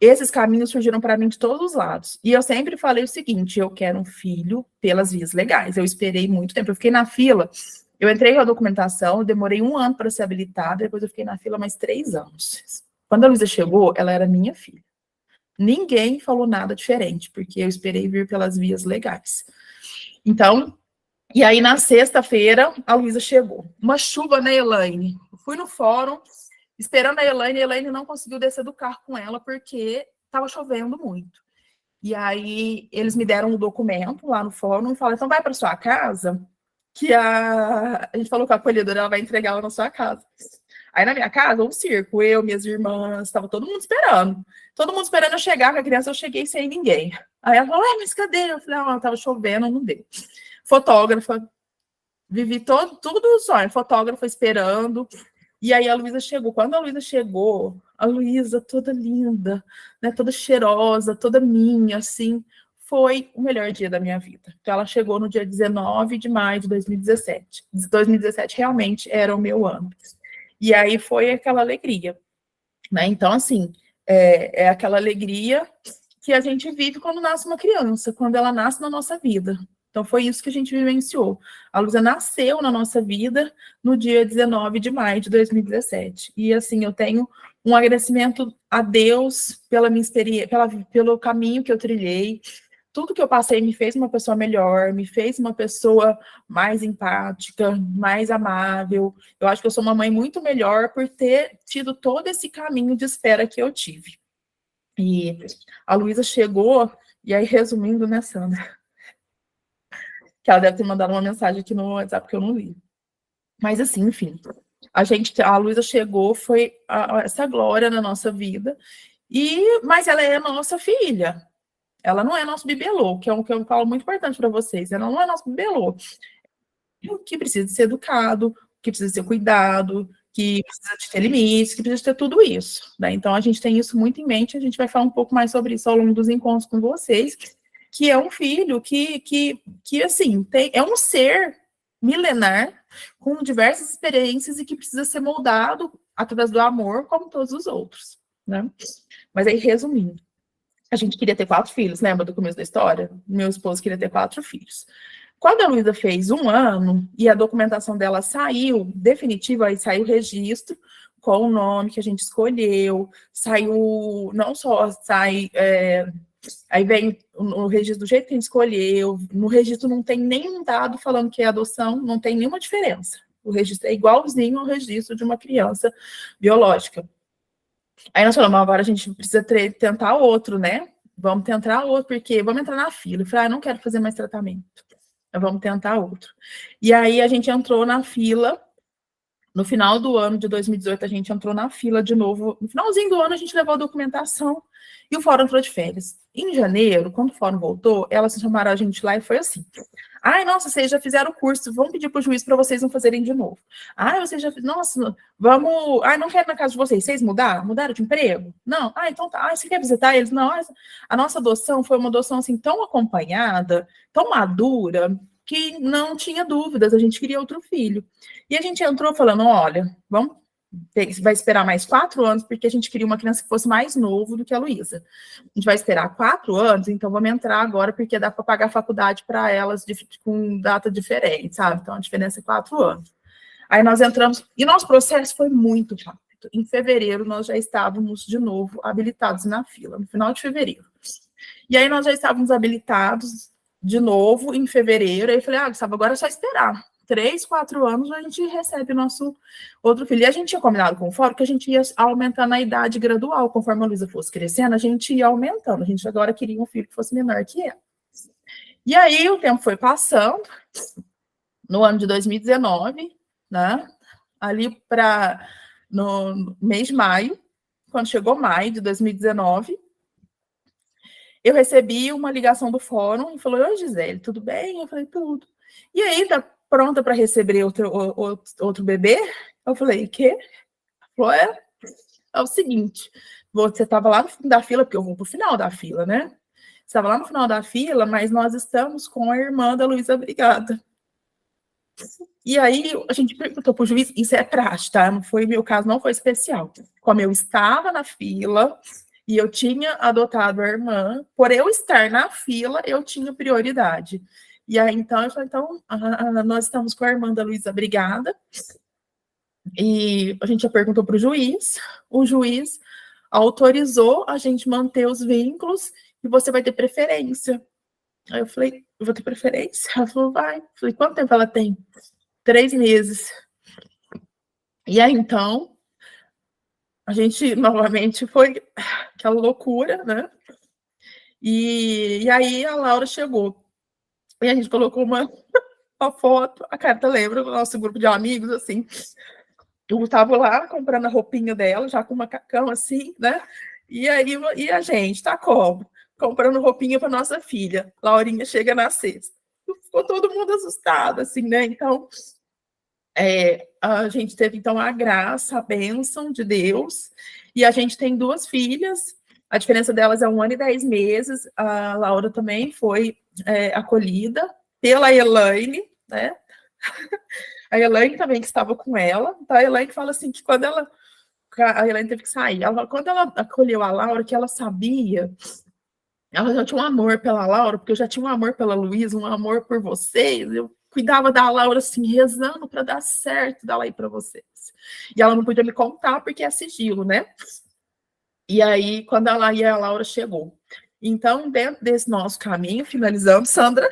Esses caminhos surgiram para mim de todos os lados. E eu sempre falei o seguinte: eu quero um filho pelas vias legais. Eu esperei muito tempo, eu fiquei na fila. Eu entrei com a documentação, eu demorei 1 ano para ser habilitada, depois eu fiquei na fila mais 3 anos. Quando a Luísa chegou, ela era minha filha. Ninguém falou nada diferente, porque eu esperei vir pelas vias legais. Então, e aí na sexta-feira, a Luísa chegou. Uma chuva na Elaine. Eu fui no fórum, esperando a Elaine não conseguiu descer do carro com ela, porque estava chovendo muito. E aí, eles me deram um documento lá no fórum e falaram, então vai para sua casa, que a gente falou que a acolhedora ela vai entregar ela na sua casa. Aí na minha casa, um circo, eu, minhas irmãs, estava todo mundo esperando. Todo mundo esperando eu chegar com a criança, eu cheguei sem ninguém. Aí ela falou, mas cadê? Eu falei, estava chovendo, não deu. Fotógrafa, vivi tudo o sonho, fotógrafa esperando. E aí a Luísa chegou. Quando a Luísa chegou, a Luísa toda linda, né, toda cheirosa, toda minha, assim, foi o melhor dia da minha vida. Então, ela chegou no dia 19 de maio de 2017. 2017 realmente era o meu ano. E aí foi aquela alegria, né? Então, assim, é aquela alegria que a gente vive quando nasce uma criança, quando ela nasce na nossa vida. Então, foi isso que a gente vivenciou. A Luísa nasceu na nossa vida no dia 19 de maio de 2017. E, assim, eu tenho um agradecimento a Deus pela minha experiência, pelo caminho que eu trilhei. Tudo que eu passei me fez uma pessoa melhor, me fez uma pessoa mais empática, mais amável. Eu acho que eu sou uma mãe muito melhor por ter tido todo esse caminho de espera que eu tive. E a Luísa chegou, e aí, resumindo, né, Sandra? Que ela deve ter mandado uma mensagem aqui no WhatsApp que eu não li. Mas assim, enfim, a Luísa chegou, foi essa glória na nossa vida, mas ela é a nossa filha. Ela não é nosso bibelô, que é um que eu falo muito importante para vocês. Ela não é nosso bibelô. Que precisa de ser educado, que precisa ser cuidado, que precisa de ter limites, que precisa de ter tudo isso, né? Então, a gente tem isso muito em mente, a gente vai falar um pouco mais sobre isso ao longo dos encontros com vocês, que é um filho que assim, é um ser milenar, com diversas experiências e que precisa ser moldado através do amor, como todos os outros, né? Mas aí, resumindo, a gente queria ter 4 filhos, lembra do começo da história? Meu esposo queria ter 4 filhos. Quando a Luísa fez 1 ano e a documentação dela saiu definitiva, aí saiu o registro com o nome que a gente escolheu, saiu, não só sai Aí vem o registro do jeito que a gente escolheu, no registro não tem nenhum dado falando que é adoção, não tem nenhuma diferença. O registro é igualzinho ao registro de uma criança biológica. Aí nós falamos, agora a gente precisa tentar outro, né? Vamos tentar outro, porque vamos entrar na fila. Eu falei, não quero fazer mais tratamento. Vamos tentar outro. E aí a gente entrou na fila. No final do ano de 2018, a gente entrou na fila de novo. No finalzinho do ano, a gente levou a documentação e o fórum entrou de férias. Em janeiro, quando o fórum voltou, elas chamaram a gente lá e foi assim: ai, nossa, vocês já fizeram o curso, vamos pedir para o juiz para vocês não fazerem de novo. Ai, vocês já fizeram, nossa, vamos... Ai, não quero na casa de vocês, vocês mudaram? Mudaram de emprego? Não? Ah, então tá. Ai, você quer visitar eles? Não, a nossa adoção foi uma adoção assim tão acompanhada, tão madura, que não tinha dúvidas, a gente queria outro filho. E a gente entrou falando, olha, vai esperar mais 4 anos, porque a gente queria uma criança que fosse mais novo do que a Luísa. A gente vai esperar 4 anos, então vamos entrar agora, porque dá para pagar a faculdade para elas com data diferente, sabe? Então a diferença é 4 anos. Aí nós entramos, e nosso processo foi muito rápido. Em fevereiro, nós já estávamos de novo habilitados na fila, no final de fevereiro. E aí nós já estávamos habilitados de novo em fevereiro, aí eu falei, Gustavo, agora é só esperar. 3, 4 anos a gente recebe o nosso outro filho. E a gente tinha combinado com o fórum que a gente ia aumentando a idade gradual, conforme a Luísa fosse crescendo, a gente ia aumentando. A gente agora queria um filho que fosse menor que ela. E aí o tempo foi passando, no ano de 2019, né? Ali no mês de maio, quando chegou maio de 2019, eu recebi uma ligação do fórum e falou, oi, Gisele, tudo bem? Eu falei, tudo. E aí, tá pronta para receber outro bebê? Eu falei, o quê? Falou, é o seguinte, você estava lá no fim da fila, porque eu vou para o final da fila, né? Você estava lá no final da fila, mas nós estamos com a irmã da Luísa Brigada. E aí, a gente perguntou para o juiz, isso é praxe, tá? Não foi, meu caso não foi especial. Como eu estava na fila... E eu tinha adotado a irmã, por eu estar na fila, eu tinha prioridade. E aí, então, eu falei, nós estamos com a irmã da Luísa Brigada, e a gente já perguntou para o juiz autorizou a gente manter os vínculos, e você vai ter preferência. Aí eu falei, eu vou ter preferência? Ela falou, vai. Eu falei, quanto tempo ela tem? 3 meses. E aí, então... A gente, novamente, foi aquela loucura, né? E aí a Laura chegou. E a gente colocou uma foto, a Carta lembra do nosso grupo de amigos, assim. Eu estava lá comprando a roupinha dela, já com um macacão, assim, né? E a gente, tá como? Comprando roupinha para nossa filha. Laurinha chega na sexta. Ficou todo mundo assustado, assim, né? Então... a gente teve, então, a graça, a bênção de Deus, e a gente tem 2 filhas, a diferença delas é 1 ano e 10 meses, a Laura também foi acolhida pela Elaine, né? A Elaine também que estava com ela, então a Elaine fala assim, que quando a Elaine teve que sair, quando ela acolheu a Laura, que ela sabia, ela já tinha um amor pela Laura, porque eu já tinha um amor pela Luísa, um amor por vocês, eu cuidava da Laura, assim, rezando para dar certo dela aí para vocês. E ela não podia me contar, porque é sigilo, né? E aí, quando a Laura chegou. Então, dentro desse nosso caminho, finalizando, Sandra,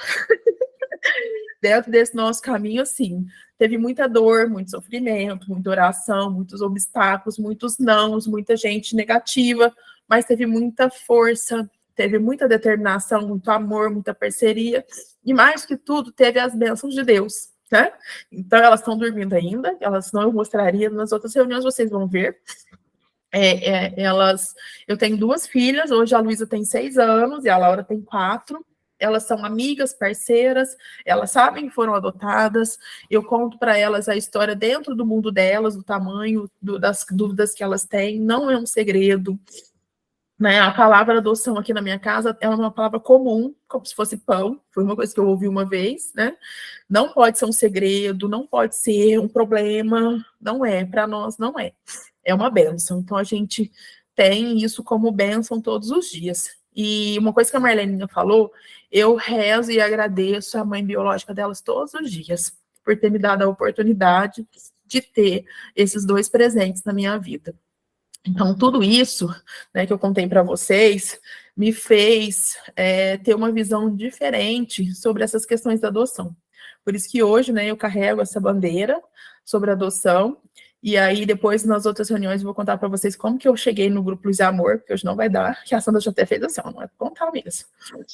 dentro desse nosso caminho, assim, teve muita dor, muito sofrimento, muita oração, muitos obstáculos, muitos nãos, muita gente negativa, mas teve muita força, teve muita determinação, muito amor, muita parceria, e mais que tudo, teve as bênçãos de Deus, né? Então, elas estão dormindo ainda, elas não eu mostraria nas outras reuniões, vocês vão ver. Eu tenho 2 filhas, hoje a Luísa tem 6 anos e a Laura tem 4, elas são amigas, parceiras, elas sabem que foram adotadas, eu conto para elas a história dentro do mundo delas, do tamanho das dúvidas que elas têm, não é um segredo, né? A palavra adoção aqui na minha casa é uma palavra comum, como se fosse pão, foi uma coisa que eu ouvi uma vez, né? Não pode ser um segredo, não pode ser um problema, não é, para nós não é. É uma bênção, então a gente tem isso como bênção todos os dias. E uma coisa que a Marlene falou, eu rezo e agradeço a mãe biológica delas todos os dias, por ter me dado a oportunidade de ter esses 2 presentes na minha vida. Então, tudo isso, né, que eu contei para vocês me fez ter uma visão diferente sobre essas questões da adoção. Por isso que hoje, né, eu carrego essa bandeira sobre a adoção, e aí depois nas outras reuniões eu vou contar para vocês como que eu cheguei no grupo Luz e Amor, porque hoje não vai dar, que a Sandra já até fez assim, não é contar mesmo,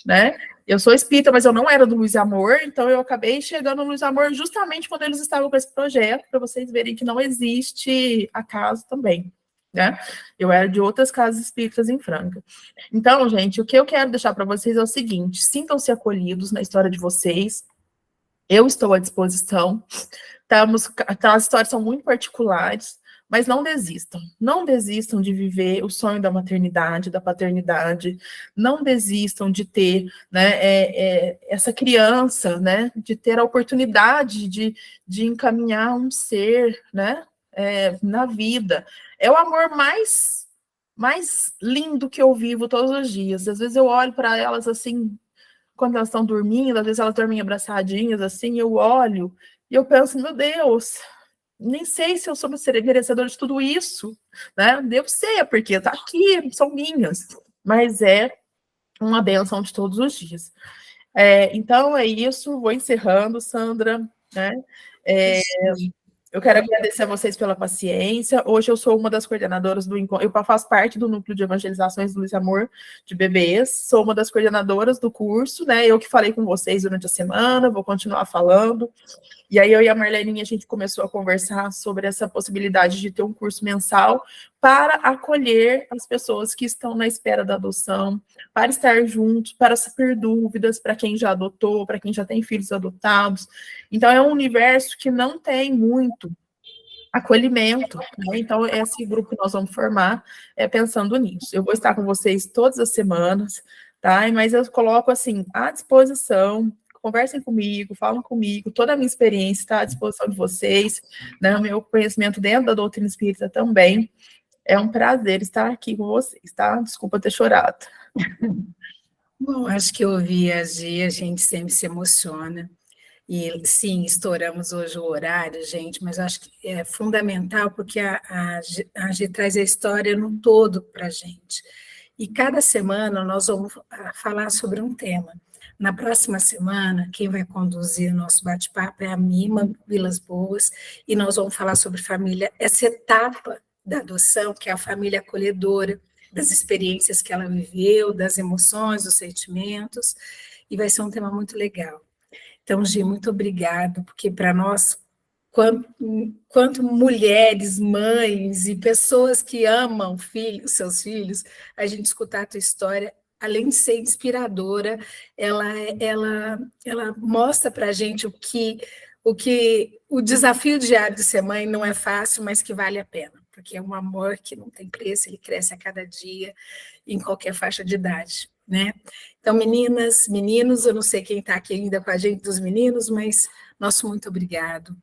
né? Eu sou espírita, mas eu não era do Luz e Amor, então eu acabei chegando no Luz e Amor justamente quando eles estavam com esse projeto, para vocês verem que não existe acaso também, né? Eu era de outras casas espíritas em Franca. Então, gente, o que eu quero deixar para vocês é o seguinte: sintam-se acolhidos na história de vocês. Eu estou à disposição. As histórias são muito particulares, mas não desistam. Não desistam de viver o sonho da maternidade, da paternidade. Não desistam de ter, né, essa criança, né, de ter a oportunidade de encaminhar um ser, né, na vida. É o amor mais lindo que eu vivo todos os dias. Às vezes eu olho para elas assim, quando elas estão dormindo, às vezes elas dormem abraçadinhas, assim, eu olho e eu penso, meu Deus, nem sei se eu sou merecedora de tudo isso, né? Devo ser, porque tá aqui, são minhas, mas é uma bênção de todos os dias. Então é isso, vou encerrando, Sandra, né? Eu quero agradecer a vocês pela paciência. Hoje eu sou uma das coordenadoras do encontro, eu faço parte do núcleo de evangelizações do Luz e Amor de bebês, sou uma das coordenadoras do curso, né? Eu que falei com vocês durante a semana, vou continuar falando. E aí eu e a Marlene, a gente começou a conversar sobre essa possibilidade de ter um curso mensal para acolher as pessoas que estão na espera da adoção, para estar juntos, para saber dúvidas, para quem já adotou, para quem já tem filhos adotados. Então é um universo que não tem muito acolhimento, né? Então esse grupo que nós vamos formar pensando nisso. Eu vou estar com vocês todas as semanas, tá? Mas eu coloco assim à disposição. Conversem comigo, falam comigo, toda a minha experiência está à disposição de vocês, né? O meu conhecimento dentro da doutrina espírita também. É um prazer estar aqui com vocês, tá? Desculpa ter chorado. Bom, acho que ouvir a Gi, a gente sempre se emociona. E sim, estouramos hoje o horário, gente, mas acho que é fundamental porque a Gi traz a história no todo para a gente. E cada semana nós vamos falar sobre um tema. Na próxima semana, quem vai conduzir o nosso bate-papo é a Mima Vilas Boas, e nós vamos falar sobre família, essa etapa da adoção, que é a família acolhedora, das experiências que ela viveu, das emoções, dos sentimentos, e vai ser um tema muito legal. Então, Gi, muito obrigado, porque para nós, quanto mulheres, mães e pessoas que amam seus filhos, a gente escutar a tua história, além de ser inspiradora, ela mostra para a gente o desafio diário de ser mãe não é fácil, mas que vale a pena, porque é um amor que não tem preço, ele cresce a cada dia, em qualquer faixa de idade, né? Então, meninas, meninos, eu não sei quem está aqui ainda com a gente dos meninos, mas nosso muito obrigado.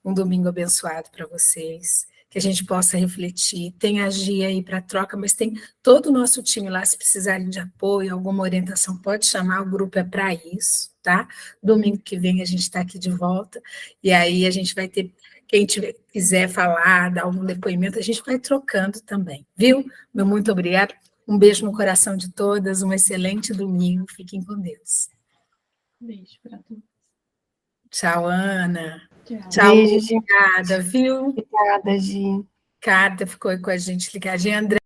Um domingo abençoado para vocês, que a gente possa refletir. Tem a Gia aí para troca, mas tem todo o nosso time lá, se precisarem de apoio, alguma orientação, pode chamar, o grupo é para isso, tá? Domingo que vem a gente está aqui de volta, e aí a gente vai ter, quem quiser falar, dar algum depoimento, a gente vai trocando também, viu? Meu muito obrigado, um beijo no coração de todas, um excelente domingo, fiquem com Deus. Beijo para todos. Tchau, Ana. Tchau, beijo, Gi. Obrigada, viu? Obrigada, Gi. Carta ficou aí com a gente ligadinha, André.